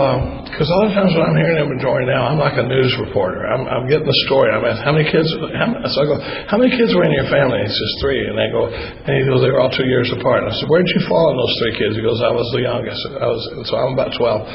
because a lot of times when I'm hearing inventory now, I'm like a news reporter. I'm getting the story. I'm asking, how many kids, so I go, how many kids were in your family? And he says, 3. And he goes, they were all 2 years apart. And I said, where did you fall in those 3 kids? He goes, I was the youngest. So I'm about 12.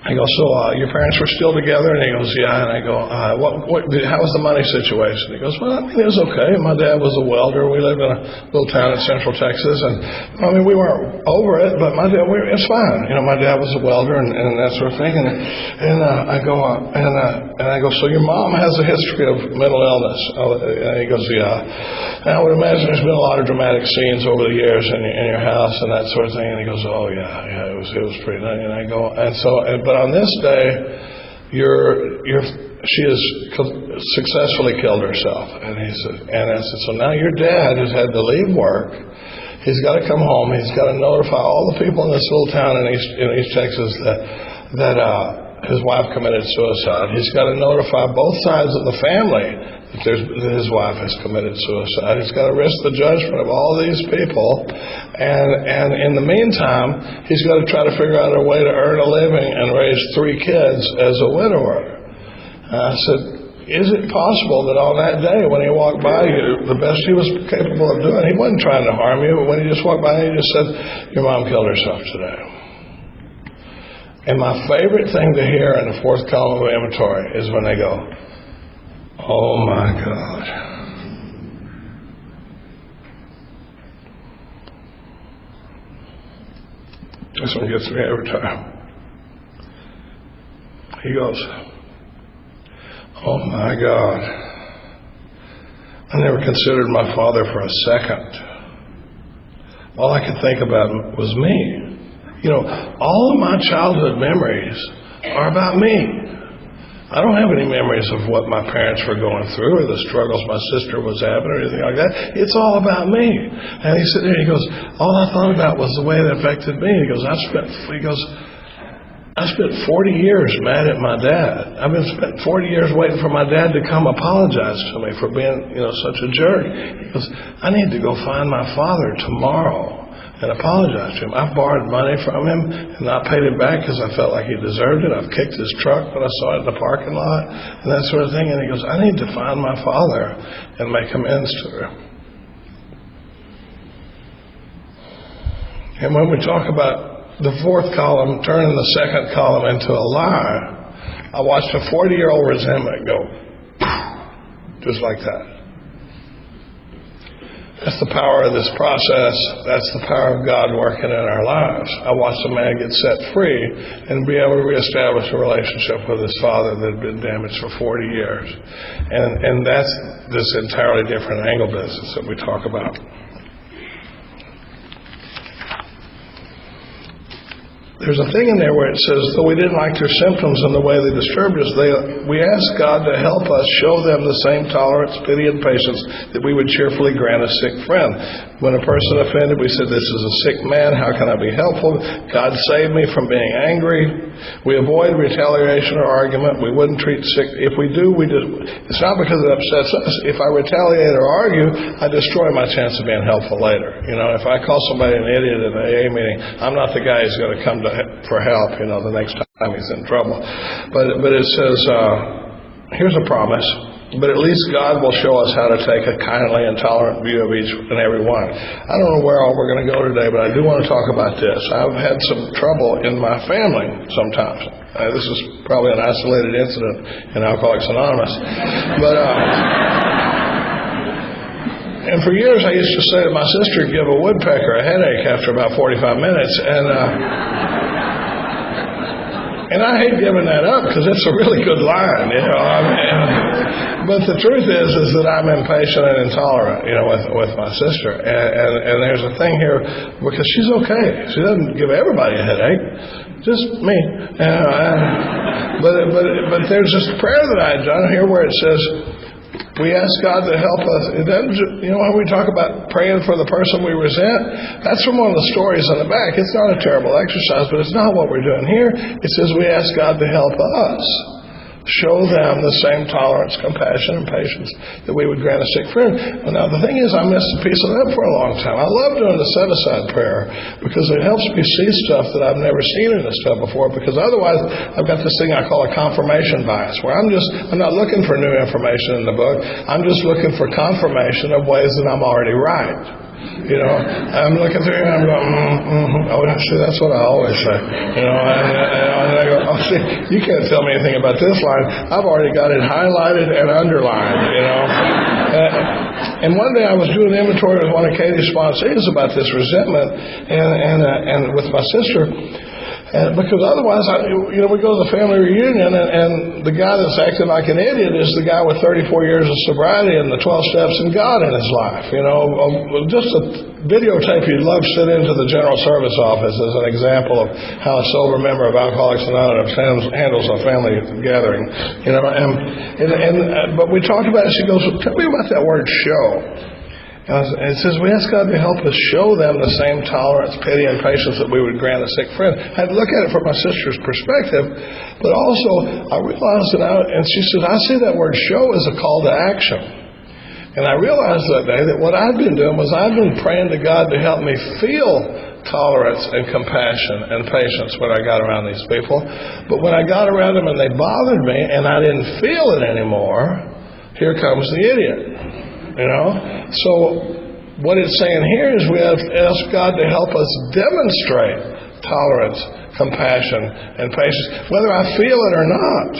I go, so your parents were still together? And he goes, yeah. And I go, how was the money situation? He goes, well, I mean, it was okay. My dad was a welder. We lived in a little town in central Texas. And, I mean, we weren't over it, but it's fine. You know, my dad was a welder and that sort of thing. And I go, so your mom has a history of mental illness? And he goes, yeah. And I would imagine there's been a lot of dramatic scenes over the years in your house and that sort of thing. And he goes, oh, yeah, it was pretty nice. And I go, but on this day, she has successfully killed herself. And I said, so now your dad has had to leave work. He's got to come home. He's got to notify all the people in this little town in East Texas that his wife committed suicide. He's got to notify both sides of the family that his wife has committed suicide. He's got to risk the judgment of all these people. And in the meantime, he's got to try to figure out a way to earn a living and raise 3 kids as a widower. And I said, is it possible that on that day when he walked by you, the best he was capable of doing, he wasn't trying to harm you, but when he just walked by, he just said, your mom killed herself today. And my favorite thing to hear in the 4th column of inventory is when they go, oh my God. This one gets me every time. He goes, oh my God. I never considered my father for a second. All I could think about was me. You know, all of my childhood memories are about me. I don't have any memories of what my parents were going through or the struggles my sister was having or anything like that. It's all about me. And he said, he goes, all I thought about was the way it affected me. He goes, I spent 40 years mad at my dad. I've spent 40 years waiting for my dad to come apologize to me for being, such a jerk. He goes, I need to go find my father tomorrow and apologize to him. I've borrowed money from him and not paid it back because I felt like he deserved it. I've kicked his truck when I saw it in the parking lot and that sort of thing. And he goes, I need to find my father and make amends to him. And when we talk about the fourth column, turning the second column into a lie, I watched a 40-year-old resentment go, just like that. That's the power of this process. That's the power of God working in our lives. I watched a man get set free and be able to reestablish a relationship with his father that had been damaged for 40 years. And that's this entirely different angle business that we talk about. There's a thing in there where it says, though we didn't like their symptoms and the way they disturbed us, we asked God to help us show them the same tolerance, pity, and patience that we would cheerfully grant a sick friend. When a person offended, we said, this is a sick man, how can I be helpful? God saved me from being angry. We avoid retaliation or argument. We wouldn't treat sick. If we do, it's not because it upsets us. If I retaliate or argue, I destroy my chance of being helpful later. You know, if I call somebody an idiot in an AA meeting, I'm not the guy who's going to come for help, you know, the next time he's in trouble. But it says, here's a promise, but at least God will show us how to take a kindly and tolerant view of each and every one. I don't know where all we're going to go today, but I do want to talk about this. I've had some trouble in my family sometimes. This is probably an isolated incident in Alcoholics Anonymous. But and for years I used to say that my sister would give a woodpecker a headache after about 45 minutes. And I hate giving that up because it's a really good line, you know. But the truth is that I'm impatient and intolerant, you know, with my sister. And there's a thing here because she's okay. She doesn't give everybody a headache, just me. But there's this prayer that I had done here where it says, we ask God to help us. It doesn't, you know, when we talk about praying for the person we resent, that's from one of the stories on the back. It's not a terrible exercise, but it's not what we're doing here. It says we ask God to help us show them the same tolerance, compassion, and patience that we would grant a sick friend. Well, now, the thing is, I missed a piece of that for a long time. I love doing the set-aside prayer because it helps me see stuff that I've never seen in this stuff before, because otherwise I've got this thing I call a confirmation bias, where I'm not looking for new information in the book. I'm just looking for confirmation of ways that I'm already right. You know, I'm looking through and I'm going, oh, see, that's what I always say. You know, and I go, oh, see, you can't tell me anything about this line. I've already got it highlighted and underlined, you know. And one day I was doing an inventory with one of Katie's sponsees about this resentment and with my sister. Because otherwise, we go to the family reunion, and the guy that's acting like an idiot is the guy with 34 years of sobriety and the 12 steps in God in his life. You know, just a videotape you'd love to send into the general service office as an example of how a sober member of Alcoholics Anonymous handles a family gathering. You know, but we talked about it. She goes, well, tell me about that word "show." And it says, we ask God to help us show them the same tolerance, pity, and patience that we would grant a sick friend. I had to look at it from my sister's perspective, but also I realized and she said, I see that word show as a call to action. And I realized that day that what I've been doing was I've been praying to God to help me feel tolerance and compassion and patience when I got around these people. But when I got around them and they bothered me and I didn't feel it anymore, here comes the idiot. You know, so what it's saying here is we have to ask God to help us demonstrate tolerance, compassion, and patience, whether I feel it or not.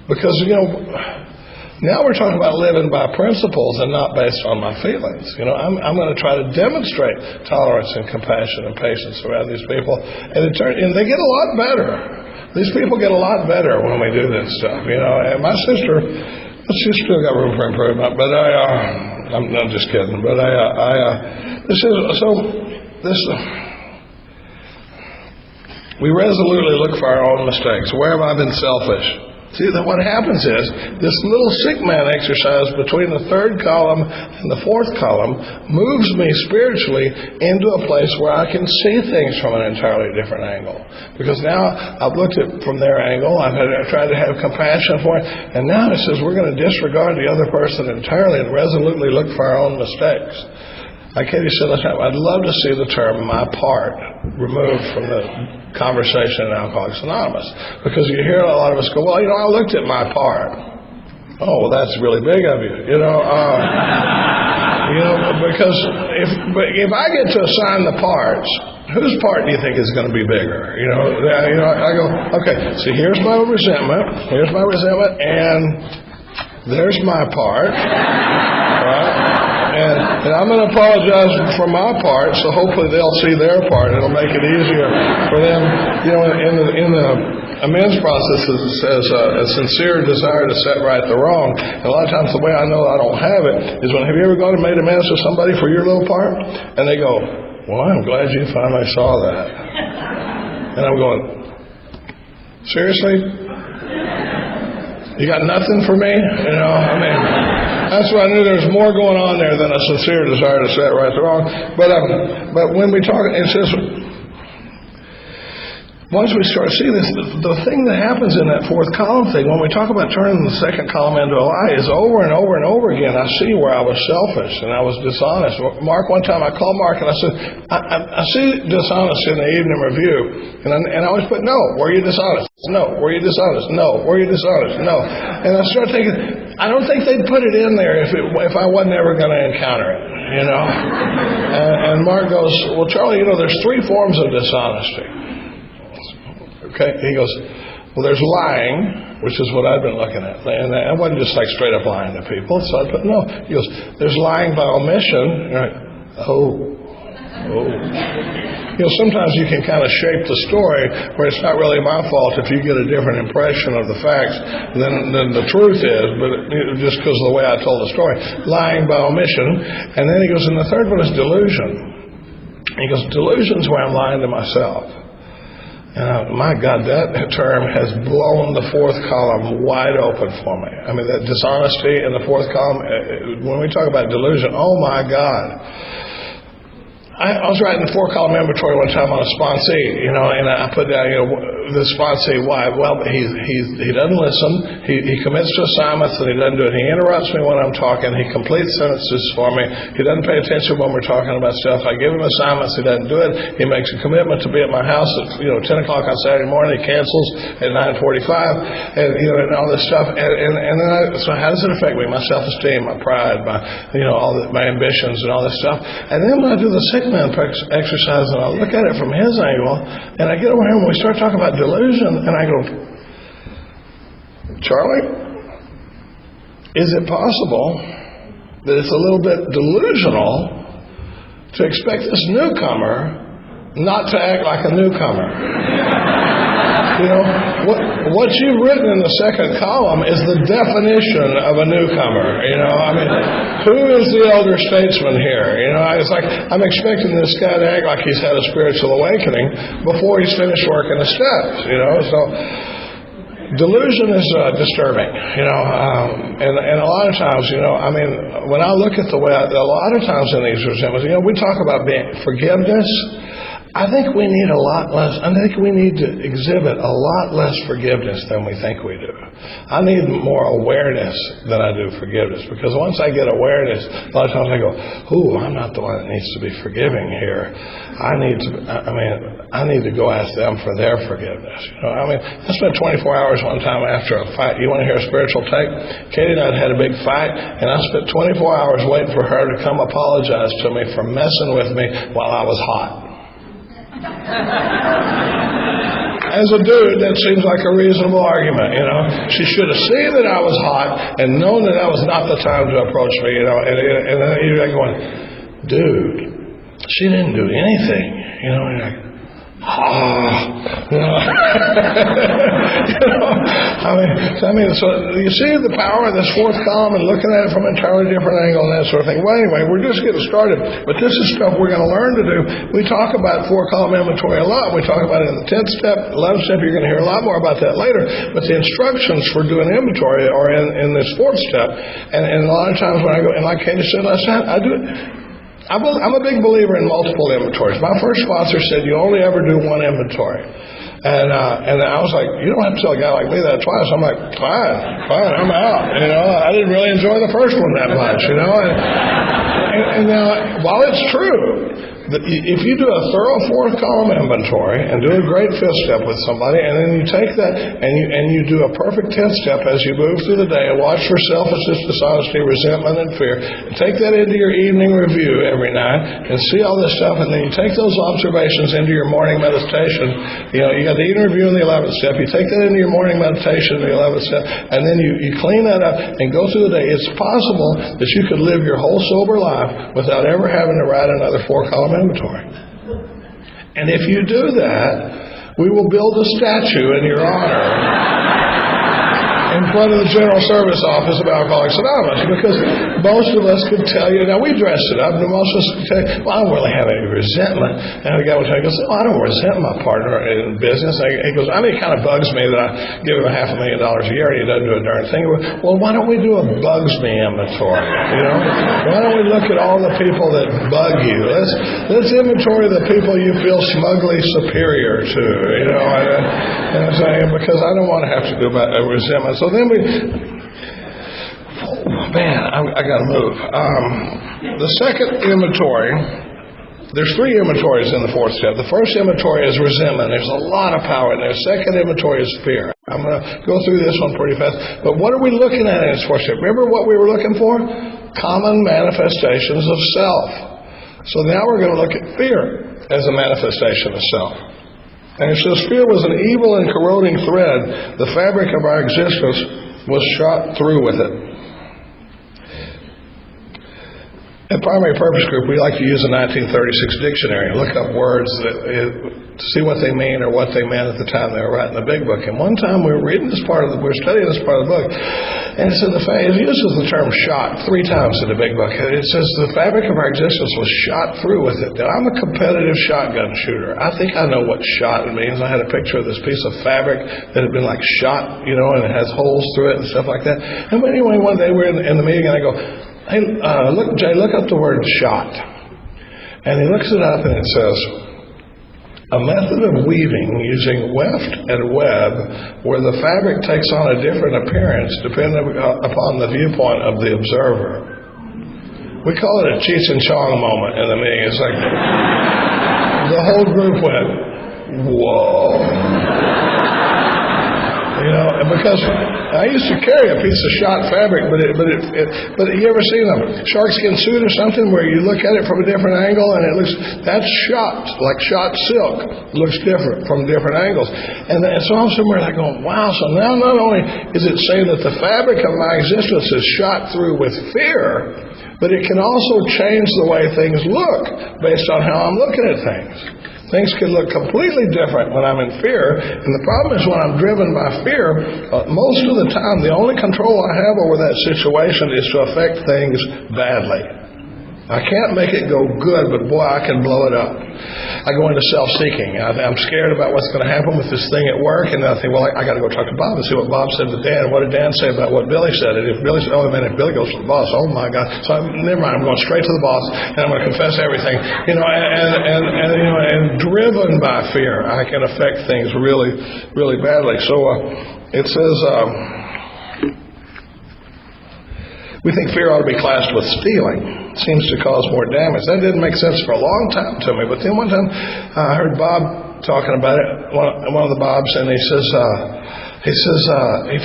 Because, you know, now we're talking about living by principles and not based on my feelings. You know, I'm going to try to demonstrate tolerance and compassion and patience around these people, and they get a lot better. These people get a lot better when we do this stuff. You know, and my sister. She's still got room for improvement, but I'm just kidding. But we resolutely look for our own mistakes. Where have I been selfish? See, what happens is this little sick man exercise between the third column and the fourth column moves me spiritually into a place where I can see things from an entirely different angle. Because now I've looked at it from their angle, I've tried to have compassion for it, and now it says we're going to disregard the other person entirely and resolutely look for our own mistakes. Like Katie said last time, I'd love to see the term "my part" removed from the conversation in Alcoholics Anonymous, because you hear a lot of us go, "Well, you know, I looked at my part." Oh, well, that's really big of you, you know. Because if I get to assign the parts, whose part do you think is going to be bigger? I go, okay, so here's my resentment, and there's my part, right? And I'm going to apologize for my part, so hopefully they'll see their part. It'll make it easier for them. In the amends process, it says a sincere desire to set right the wrong. And a lot of times the way I know I don't have it is when, have you ever gone and made amends to somebody for your little part? And they go, well, I'm glad you finally saw that. And I'm going, seriously? You got nothing for me? That's why I knew there was more going on there than a sincere desire to set right the wrong. But when we talk, it says, once we start seeing this, the thing that happens in that fourth column thing, when we talk about turning the second column into a lie, is over and over and over again, I see where I was selfish and I was dishonest. Mark, one time I called Mark and I said, I see dishonesty in the evening review. And I always put, no, were you dishonest? No. Were you dishonest? No. Were you dishonest? No. And I started thinking, I don't think they'd put it in there if I wasn't ever going to encounter it, And Mark goes, well, Charlie, there's three forms of dishonesty. Okay, he goes, well, there's lying, which is what I've been looking at. And I wasn't just like straight up lying to people. So I put, no. He goes, there's lying by omission. You're like, oh. Sometimes you can kind of shape the story where it's not really my fault if you get a different impression of the facts than the truth is, but just because of the way I told the story. Lying by omission. And then he goes, and the third one is delusion. He goes, delusion's where I'm lying to myself. And my God, that term has blown the fourth column wide open for me. That dishonesty in the fourth column, when we talk about delusion, oh my God. I was writing a 4-column inventory one time on a sponsee, and I put down, the sponsee, why? Well, he doesn't listen. He commits to assignments and he doesn't do it. He interrupts me when I'm talking. He completes sentences for me. He doesn't pay attention when we're talking about stuff. I give him assignments. He doesn't do it. He makes a commitment to be at my house at 10 o'clock on Saturday morning. He cancels at 9:45, and all this stuff. And then so how does it affect me? My self-esteem, my pride, my ambitions, and all this stuff. And then when I do the sick man exercise and I look at it from his angle, and I get over here and we start talking about delusion, and I go, Charlie, is it possible that it's a little bit delusional to expect this newcomer not to act like a newcomer? What you've written in the second column is the definition of a newcomer. Who is the elder statesman here? It's like I'm expecting this guy to act like he's had a spiritual awakening before he's finished working the steps. So delusion is disturbing. And a lot of times, when I look at the way a lot of times in these resentments, we talk about forgiveness. I think we need to exhibit a lot less forgiveness than we think we do. I need more awareness than I do forgiveness, because once I get awareness, a lot of times I go, I'm not the one that needs to be forgiving here. I need to go ask them for their forgiveness. I spent 24 hours one time after a fight. You want to hear a spiritual take? Katie and I had a big fight, and I spent 24 hours waiting for her to come apologize to me for messing with me while I was hot. As a dude, that seems like a reasonable argument, She should have seen that I was hot and known that that was not the time to approach me, And then you're like going, dude, she didn't do anything, And you're like, So you see the power of this fourth column and looking at it from an entirely different angle and that sort of thing. Well, anyway, we're just getting started, but this is stuff we're going to learn to do. We talk about 4-column inventory a lot. We talk about it in the 10th step, 11th step. You're going to hear a lot more about that later. But the instructions for doing inventory are in this 4th step. And a lot of times when I go, and like Katie said last time, I do it. I'm a big believer in multiple inventories. My first sponsor said you only ever do one inventory. And I was like, you don't have to tell a guy like me that twice. I'm like, fine, I'm out. I didn't really enjoy the first one that much, And now, while it's true if you do a thorough fourth column inventory and do a great fifth step with somebody, and then you take that and you do a perfect 10th step as you move through the day and watch for selfishness, dishonesty, resentment, and fear, and take that into your evening review every night and see all this stuff, and then you take those observations into your morning meditation. You know, you got the evening review in the 11th step. You take that into your morning meditation in the 11th step, and then you clean that up and go through the day. It's possible that you could live your whole sober life without ever having to write another 4-column inventory. And if you do that, we will build a statue in your honor in front of the General Service Office of Alcoholics Anonymous, because most of us could tell you, now we dressed it up, and most of us could tell you, well, I don't really have any resentment. And the guy would tell you, oh, I don't resent my partner in business. He goes, I mean, it kind of bugs me that I give him $500,000 a year and he doesn't do a darn thing. Well, why don't we do a bugs me inventory? You know, why don't we look at all the people that bug you? Let's inventory the people you feel smugly superior to. You know, I'm saying, because I don't want to have to do about resentment. So then I got to move. The second inventory, there's 3 inventories in the 4th step. The first inventory is resentment. There's a lot of power in there. The second inventory is fear. I'm going to go through this one pretty fast. But what are we looking at in this 4th step? Remember what we were looking for? Common manifestations of self. So now we're going to look at fear as a manifestation of self. And it says, fear was an evil and corroding thread. The fabric of our existence was shot through with it. At Primary Purpose Group, we like to use a 1936 dictionary and look up words to see what they mean or what they meant at the time they were writing the big book. And one time we were studying this part of the book, and it said it uses the term shot 3 times in the big book. It says the fabric of our existence was shot through with it. Now, I'm a competitive shotgun shooter. I think I know what shot means. I had a picture of this piece of fabric that had been like shot, you know, and it has holes through it and stuff like that. And anyway, one day we're in the meeting and I go, hey, look, Jay, look up the word shot. And he looks it up and it says, a method of weaving using weft and web where the fabric takes on a different appearance depending upon the viewpoint of the observer. We call it a Cheech and Chong moment in the meeting. It's like the whole group went, whoa. You know, because I used to carry a piece of shot fabric, but you ever seen a sharkskin suit or something where you look at it from a different angle and it looks, that's shot, like shot silk, looks different from different angles. And so I'm somewhere like going, wow, so now not only is it saying that the fabric of my existence is shot through with fear, but it can also change the way things look based on how I'm looking at things. Things can look completely different when I'm in fear. And the problem is when I'm driven by fear, most of the time the only control I have over that situation is to affect things badly. I can't make it go good, but boy, I can blow it up. I go into self-seeking. I'm scared about what's going to happen with this thing at work, and I think, well, I got to go talk to Bob and see what Bob said to Dan. What did Dan say about what Billy said? And if Billy said, oh man, if Billy goes to the boss, oh my God. So never mind. I'm going straight to the boss, and I'm going to confess everything. You know, and driven by fear, I can affect things really, really badly. So it says. We think fear ought to be classed with stealing. It seems to cause more damage. That didn't make sense for a long time to me. But then one time I heard Bob talking about it, one of the Bobs, and he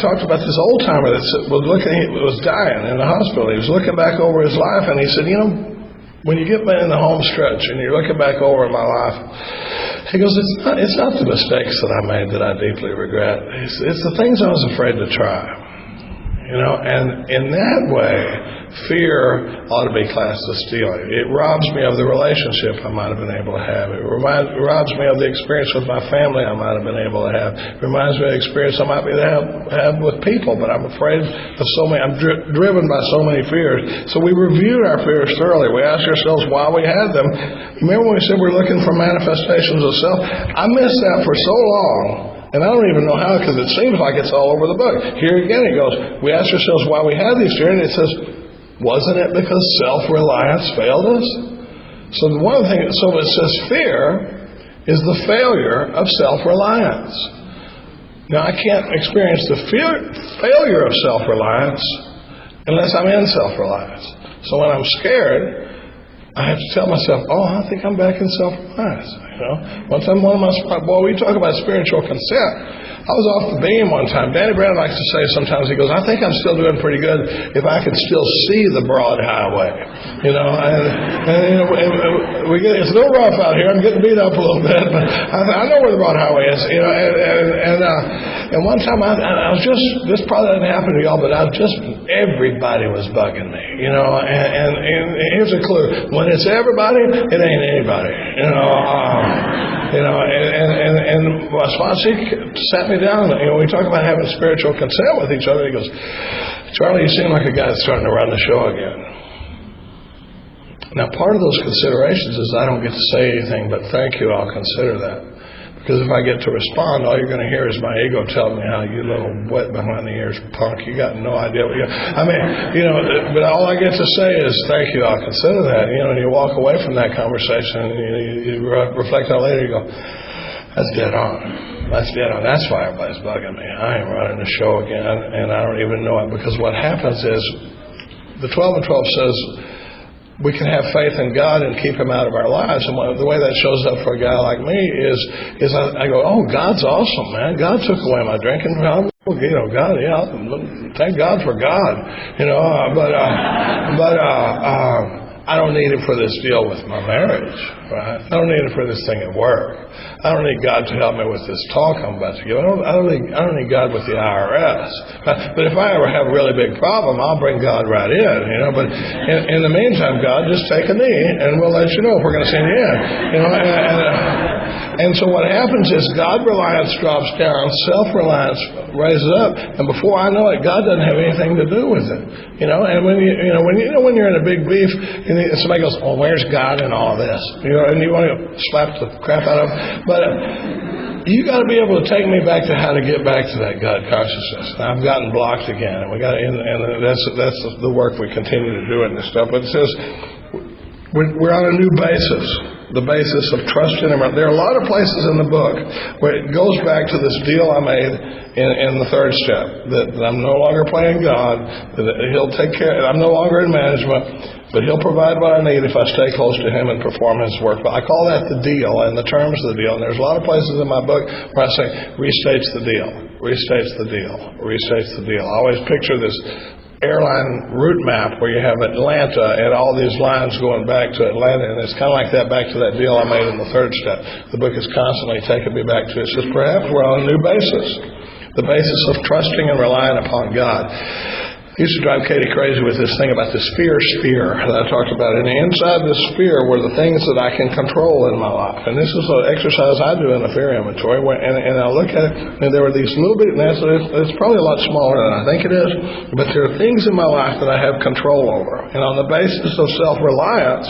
talked about this old timer that was dying in the hospital. He was looking back over his life, and he said, you know, when you get in the home stretch and you're looking back over my life, he goes, it's not the mistakes that I made that I deeply regret. It's the things I was afraid to try. You know, and in that way, fear ought to be classed as stealing. It robs me of the relationship I might have been able to have. It robs me of the experience with my family I might have been able to have. It reminds me of the experience I might be able to have with people, but I'm afraid of so many. I'm driven by so many fears. So we reviewed our fears thoroughly. We asked ourselves why we had them. Remember when we said we're looking for manifestations of self? I missed that for so long. And I don't even know how, because it seems like it's all over the book. Here again it goes, we ask ourselves why we had these fears, and it says, wasn't it because self-reliance failed us? So one of the things, so it says fear is the failure of self-reliance. Now I can't experience the failure of self-reliance unless I'm in self-reliance. So when I'm scared, I have to tell myself, I think I'm back in self-reliance. One time, we talk about spiritual consent. I was off the beam one time. Danny Brown likes to say sometimes, he goes, I think I'm still doing pretty good if I could still see the broad highway. It's a little rough out here. I'm getting beat up a little bit, but I know where the broad highway is. And one time I was just, this probably didn't happen to y'all, but everybody was bugging me. And here's a clue: when it's everybody, it ain't anybody. And my sponsor sat me down. We talk about having spiritual consent with each other. He goes, Charlie, you seem like a guy that's starting to run the show again. Now, part of those considerations is I don't get to say anything, but thank you, I'll consider that. Because if I get to respond, all you're going to hear is my ego telling me how you little wet behind the ears punk, you got no idea what but all I get to say is thank you, I'll consider that. And you walk away from that conversation and you reflect on it later, you go, that's dead on. That's dead on. That's why everybody's bugging me. I ain't running the show again, and I don't even know it. Because what happens is, the 12 and 12 says, we can have faith in God and keep Him out of our lives. And the way that shows up for a guy like me is I go, God's awesome, man. God took away my drinking problem. God, thank God for God. I don't need Him for this deal with my marriage, right? I don't need Him for this thing at work. I don't need God to help me with this talk I'm about to give. I don't need God with the IRS. But if I ever have a really big problem, I'll bring God right in, But in the meantime, God, just take a knee, and we'll let you know if we're going to send you in, And so what happens is God reliance drops down, self-reliance raises up, and before I know it, God doesn't have anything to do with it. And when you're in a big beef, and somebody goes, where's God in all of this? And you want to slap the crap out of them. But you got to be able to take me back to how to get back to that God consciousness. I've gotten blocked again, and that's the work we continue to do in this stuff. But it says we're on a new basis. The basis of trusting Him. There are a lot of places in the book where it goes back to this deal I made in the third step, that I'm no longer playing God, that He'll take care, I'm no longer in management, but He'll provide what I need if I stay close to Him and perform His work. But I call that the deal and the terms of the deal. And there's a lot of places in my book where I say, restates the deal, restates the deal, restates the deal. I always picture this airline route map where you have Atlanta and all these lines going back to Atlanta, and it's kind of like that back to that deal I made in the third step. The book is constantly taking me back to it. It says perhaps we're on a new basis, the basis of trusting and relying upon God. It used to drive Katie crazy with this thing about this fear sphere that I talked about. And inside this sphere were the things that I can control in my life. And this is an exercise I do in the fear inventory. And I look at it, and there were these little bit, and it's probably a lot smaller than I think it is, but there are things in my life that I have control over. And on the basis of self-reliance,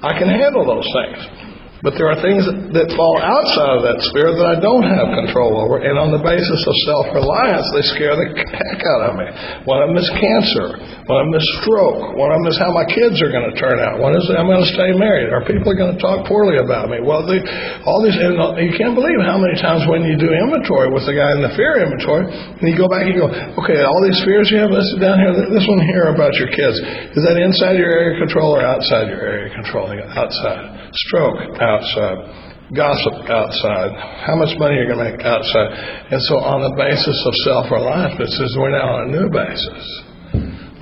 I can handle those things. But there are things that fall outside of that sphere that I don't have control over, and on the basis of self-reliance, they scare the heck out of me. One of them is cancer. One of them is stroke. One of them is how my kids are going to turn out. One is I'm going to stay married. Are people going to talk poorly about me? Well, all these, and you can't believe how many times when you do inventory with the guy in the fear inventory, and you go back and you go, okay, all these fears you have listed down here, this one here about your kids, is that inside your area of control or outside your area of control? Outside. Stroke, outside. Gossip, outside. How much money are you going to make? Outside. And so on the basis of self-reliance, it says we're now on a new basis.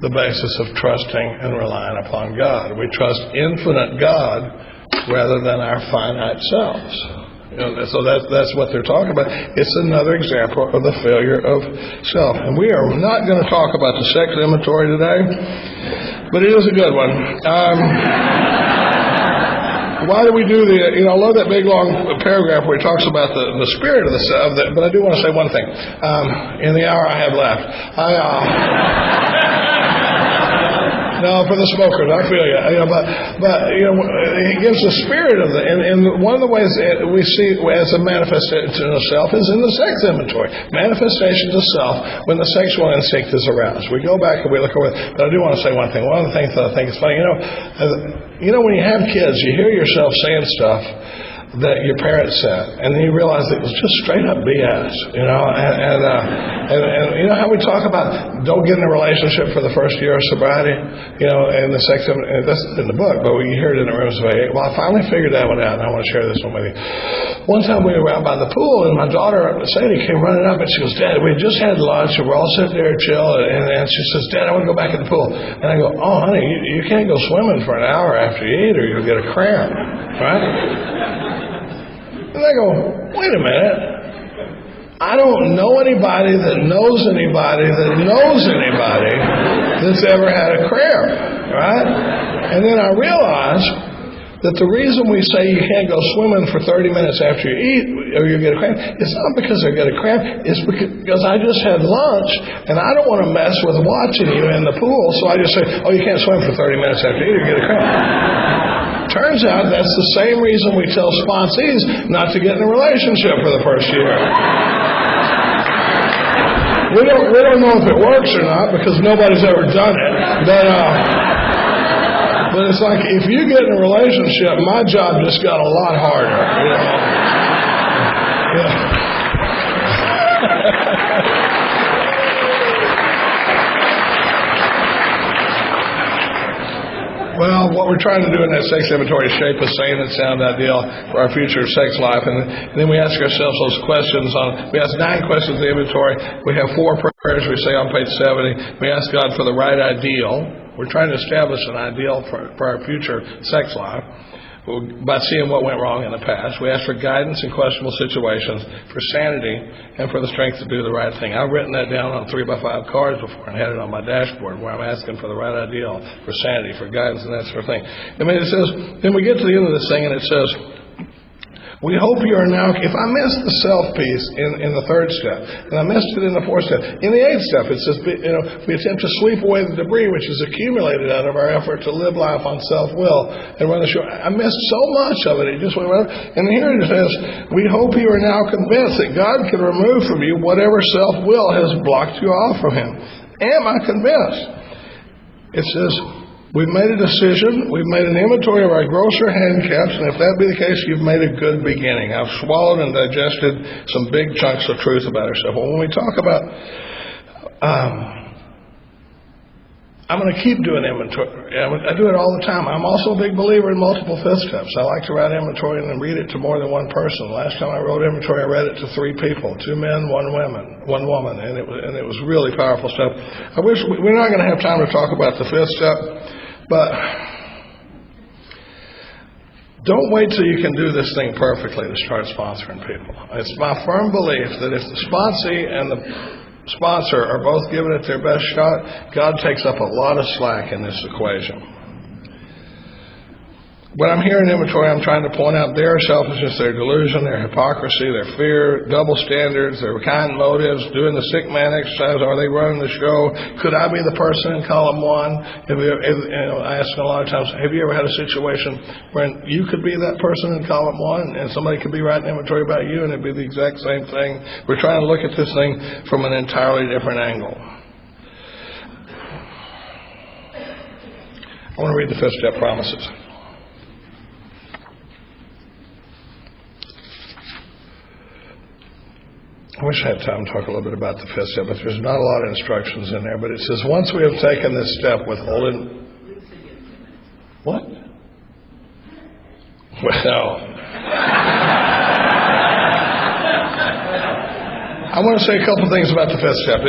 The basis of trusting and relying upon God. We trust infinite God rather than our finite selves. So that's what they're talking about. It's another example of the failure of self. And we are not going to talk about the sex inventory today, but it is a good one. Why do we do I love that big long paragraph where he talks about the spirit of the self, but I do want to say one thing. In the hour I have left, no, for the smokers, I feel you. But he gives the spirit of and one of the ways that we see as a manifestation of self is in the sex inventory. Manifestations of self when the sexual instinct is aroused. We go back and we look over it. But I do want to say one thing. One of the things that I think is funny, when you have kids, you hear yourself saying stuff that your parents said, and then you realize it was just straight up BS, you know. And you know how we talk about don't get in a relationship for the first year of sobriety, you know, and the sex, and that's in the book, but you hear it in the rooms of AA. Well, I finally figured that one out, and I want to share this one with you. One time we were out by the pool, and my daughter Sadie came running up, and she goes, "Dad, we just had lunch, and we're all sitting there chill," and she says, "Dad, I want to go back in the pool." And I go, "Oh, honey, you can't go swimming for an hour after you eat, or you'll get a cramp, right?" And I go, "Wait a minute. I don't know anybody that knows anybody that knows anybody that's ever had a cramp," right? And then I realized that the reason we say you can't go swimming for 30 minutes after you eat or you get a cramp, it's not because I get a cramp, it's because I just had lunch and I don't want to mess with watching you in the pool, so I just say, "Oh, you can't swim for 30 minutes after you eat or you get a cramp." Turns out that's the same reason we tell sponsees not to get in a relationship for the first year. We don't know if it works or not because nobody's ever done it. But it's like if you get in a relationship, my job just got a lot harder. You know? Yeah. Well, what we're trying to do in that sex inventory is shape a sane and sound ideal for our future sex life. And then we ask ourselves those questions. We ask 9 questions in the inventory. We have 4 prayers we say on page 70. We ask God for the right ideal. We're trying to establish an ideal for our future sex life by seeing what went wrong in the past. We ask for guidance in questionable situations, for sanity, and for the strength to do the right thing. I've written that down on 3x5 cards before and had it on my dashboard where I'm asking for the right ideal, for sanity, for guidance, and that sort of thing. I mean, it says, then we get to the end of this thing and it says, we hope you are now, if I missed the self piece in the 3rd step, and I missed it in the 4th step, in the 8th step it says, you know, we attempt to sweep away the debris which is accumulated out of our effort to live life on self-will and run the show. I missed so much of it, it just went right. And here it says, we hope you are now convinced that God can remove from you whatever self-will has blocked you off from Him. Am I convinced? It says, we've made a decision. We've made an inventory of our grosser handicaps, and if that be the case, you've made a good beginning. I've swallowed and digested some big chunks of truth about ourselves. Well, when we talk about, I'm going to keep doing inventory. I do it all the time. I'm also a big believer in multiple 5th steps. I like to write inventory and then read it to more than one person. Last time I wrote inventory, I read it to 3 people, 2 men, 1 woman, and it was really powerful stuff. I wish we're not going to have time to talk about the 5th step. But don't wait till you can do this thing perfectly to start sponsoring people. It's my firm belief that if the sponsee and the sponsor are both giving it their best shot, God takes up a lot of slack in this equation. When I'm here in inventory, I'm trying to point out their selfishness, their delusion, their hypocrisy, their fear, double standards, their kind motives, doing the sick man exercise. Are they running the show? Could I be the person in column 1? I ask a lot of times, have you ever had a situation where you could be that person in column 1 and somebody could be writing inventory about you and it'd be the exact same thing? We're trying to look at this thing from an entirely different angle. I want to read the 5th step promises. I wish I had time to talk a little bit about the 5th step, but there's not a lot of instructions in there. But it says, once we have taken this step with holding... What? Well... I want to say a couple things about the 5th step.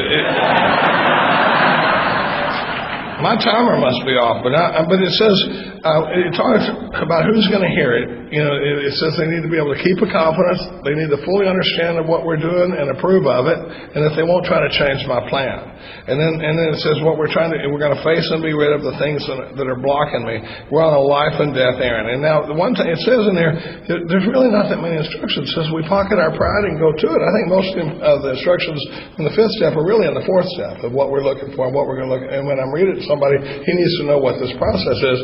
My timer must be off, but it says, it talks about who's going to hear it. You know, it says they need to be able to keep a confidence, they need to fully understand of what we're doing and approve of it, and that they won't try to change my plan. And then it says what we're going to face and be rid of the things that are blocking me. We're on a life and death errand. And now the one thing it says in there, there's really not that many instructions. It says we pocket our pride and go to it. I think most of the instructions in the 5th step are really in the 4th step of what we're looking for and what we're going to look at. And when I'm reading it to somebody, he needs to know what this process is.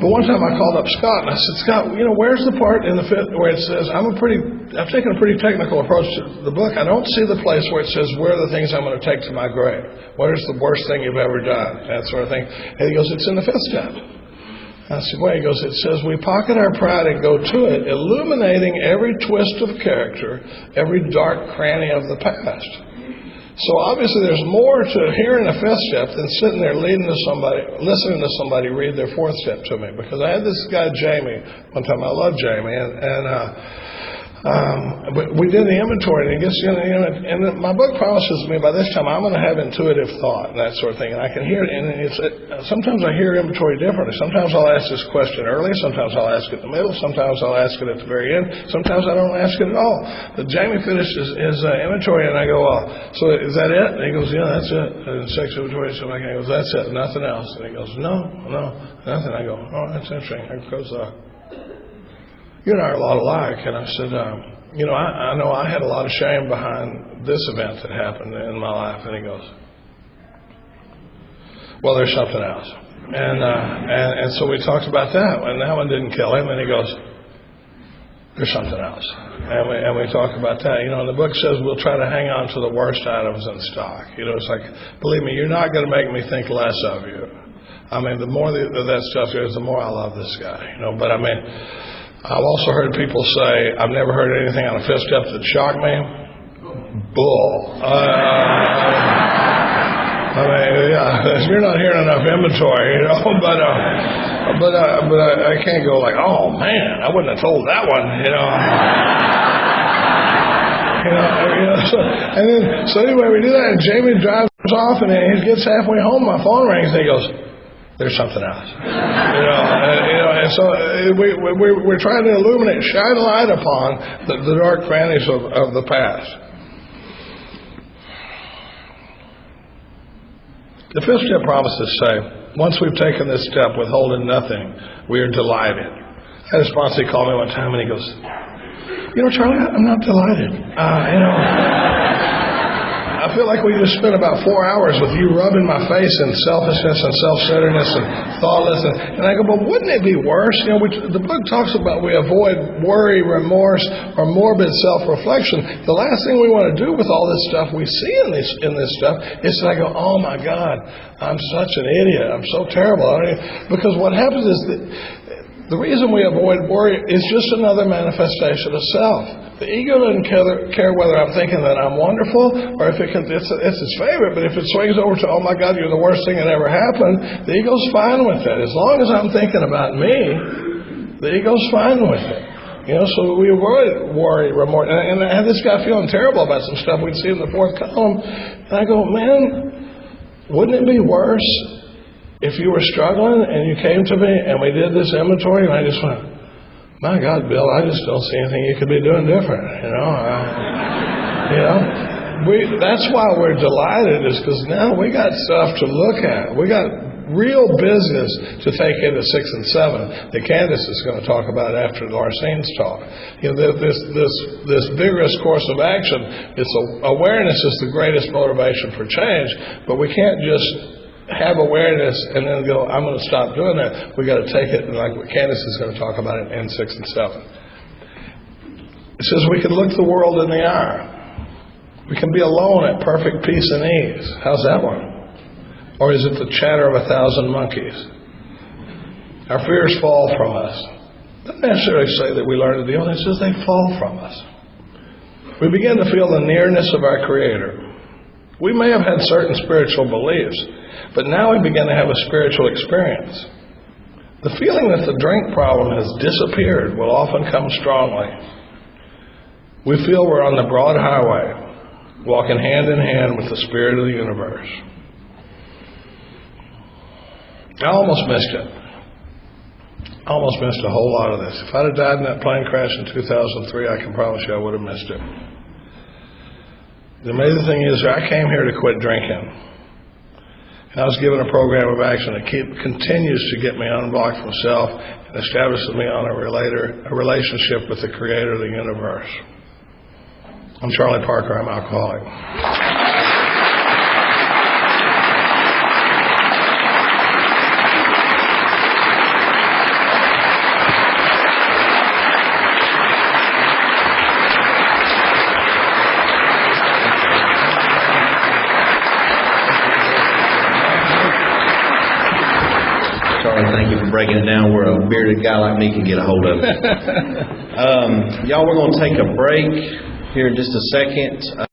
But one time I called up Scott and I said, Scott, you know, where's the part in the 5th where it says, I've taken a pretty technical approach to the book. I don't see the place where it says, where are the things I'm going to take to my grave? What is the worst thing you've ever done? That sort of thing. And he goes, it's in the 5th step. I said, wait, he goes, it says, we pocket our pride and go to it, illuminating every twist of character, every dark cranny of the past. So obviously there's more to hearing a fifth step than sitting there listening to somebody read their fourth step to me. Because I had this guy, Jamie, one time. I love Jamie, we did the inventory, and it gets, and my book promises me by this time I'm going to have intuitive thought and that sort of thing, and I can hear it. And sometimes I hear inventory differently. Sometimes I'll ask this question early. Sometimes I'll ask it in the middle. Sometimes I'll ask it at the very end. Sometimes I don't ask it at all. But Jamie finished his inventory, and I go, so is that it? And he goes, yeah, that's it. And sex inventory, so he goes, that's it, nothing else. And he goes, no, nothing. I go, oh, that's interesting. Because you and I are a lot alike. And I said, I know I had a lot of shame behind this event that happened in my life. And he goes, well, there's something else. And so we talked about that, and that one didn't kill him. And he goes, there's something else. And we talk about that. And the book says we'll try to hang on to the worst items in stock. It's like, believe me, you're not going to make me think less of you. I mean, the more that stuff is, the more I love this guy. But I mean, I've also heard people say, I've never heard anything on a fifth step that shocked me. Bull. I mean, yeah, you're not hearing enough inventory, but I can't go like, oh man, I wouldn't have told that one, So anyway, we do that, and Jamie drives off, and he gets halfway home, my phone rings, and he goes, there's something else. And so we're trying to illuminate, shine a light upon the dark crannies of the past. The fifth step promises say, once we've taken this step withholding nothing, we are delighted. I had a sponsor call me one time, and he goes, Charlie, I'm not delighted. I feel like we just spent about 4 hours with you rubbing my face in selfishness and self-centeredness and thoughtlessness. And I go, but wouldn't it be worse? The book talks about we avoid worry, remorse, or morbid self-reflection. The last thing we want to do with all this stuff we see in this stuff is that I go, oh my God, I'm such an idiot. I'm so terrible. Because what happens is that the reason we avoid worry is just another manifestation of self. The ego doesn't care whether I'm thinking that I'm wonderful or if it's its favorite, but if it swings over to, oh my God, you're the worst thing that ever happened, the ego's fine with that. As long as I'm thinking about me, the ego's fine with it. So we avoid worry, remorse. And I had this guy feeling terrible about some stuff we'd see in the fourth column. And I go, man, wouldn't it be worse if you were struggling and you came to me and we did this inventory and I just went, my God, Bill, I just don't see anything you could be doing different. That's why we're delighted, is because now we got stuff to look at. We got real business to take into 6 and 7 that Candace is going to talk about after Larsene's talk. This vigorous course of action, awareness is the greatest motivation for change, but we can't just have awareness and then go, I'm going to stop doing that. We got to take it, and like what Candace is going to talk about in 6 and 7. It says we can look the world in the eye. We can be alone at perfect peace and ease. How's that one? Or is it the chatter of 1,000 monkeys? Our fears fall from us. Doesn't necessarily say that we learn to deal with it. It says they fall from us. We begin to feel the nearness of our Creator. We may have had certain spiritual beliefs, but now we begin to have a spiritual experience. The feeling that the drink problem has disappeared will often come strongly. We feel we're on the broad highway, walking hand in hand with the Spirit of the universe. I almost missed it. I almost missed a whole lot of this. If I'd have died in that plane crash in 2003, I can promise you I would have missed it. The amazing thing is, I came here to quit drinking. And I was given a program of action that continues to get me unblocked from self and establishes me on a relationship with the Creator of the universe. I'm Charlie Parker. I'm alcoholic. Thank you for breaking it down where a bearded guy like me can get a hold of it. Y'all, we're going to take a break here in just a second.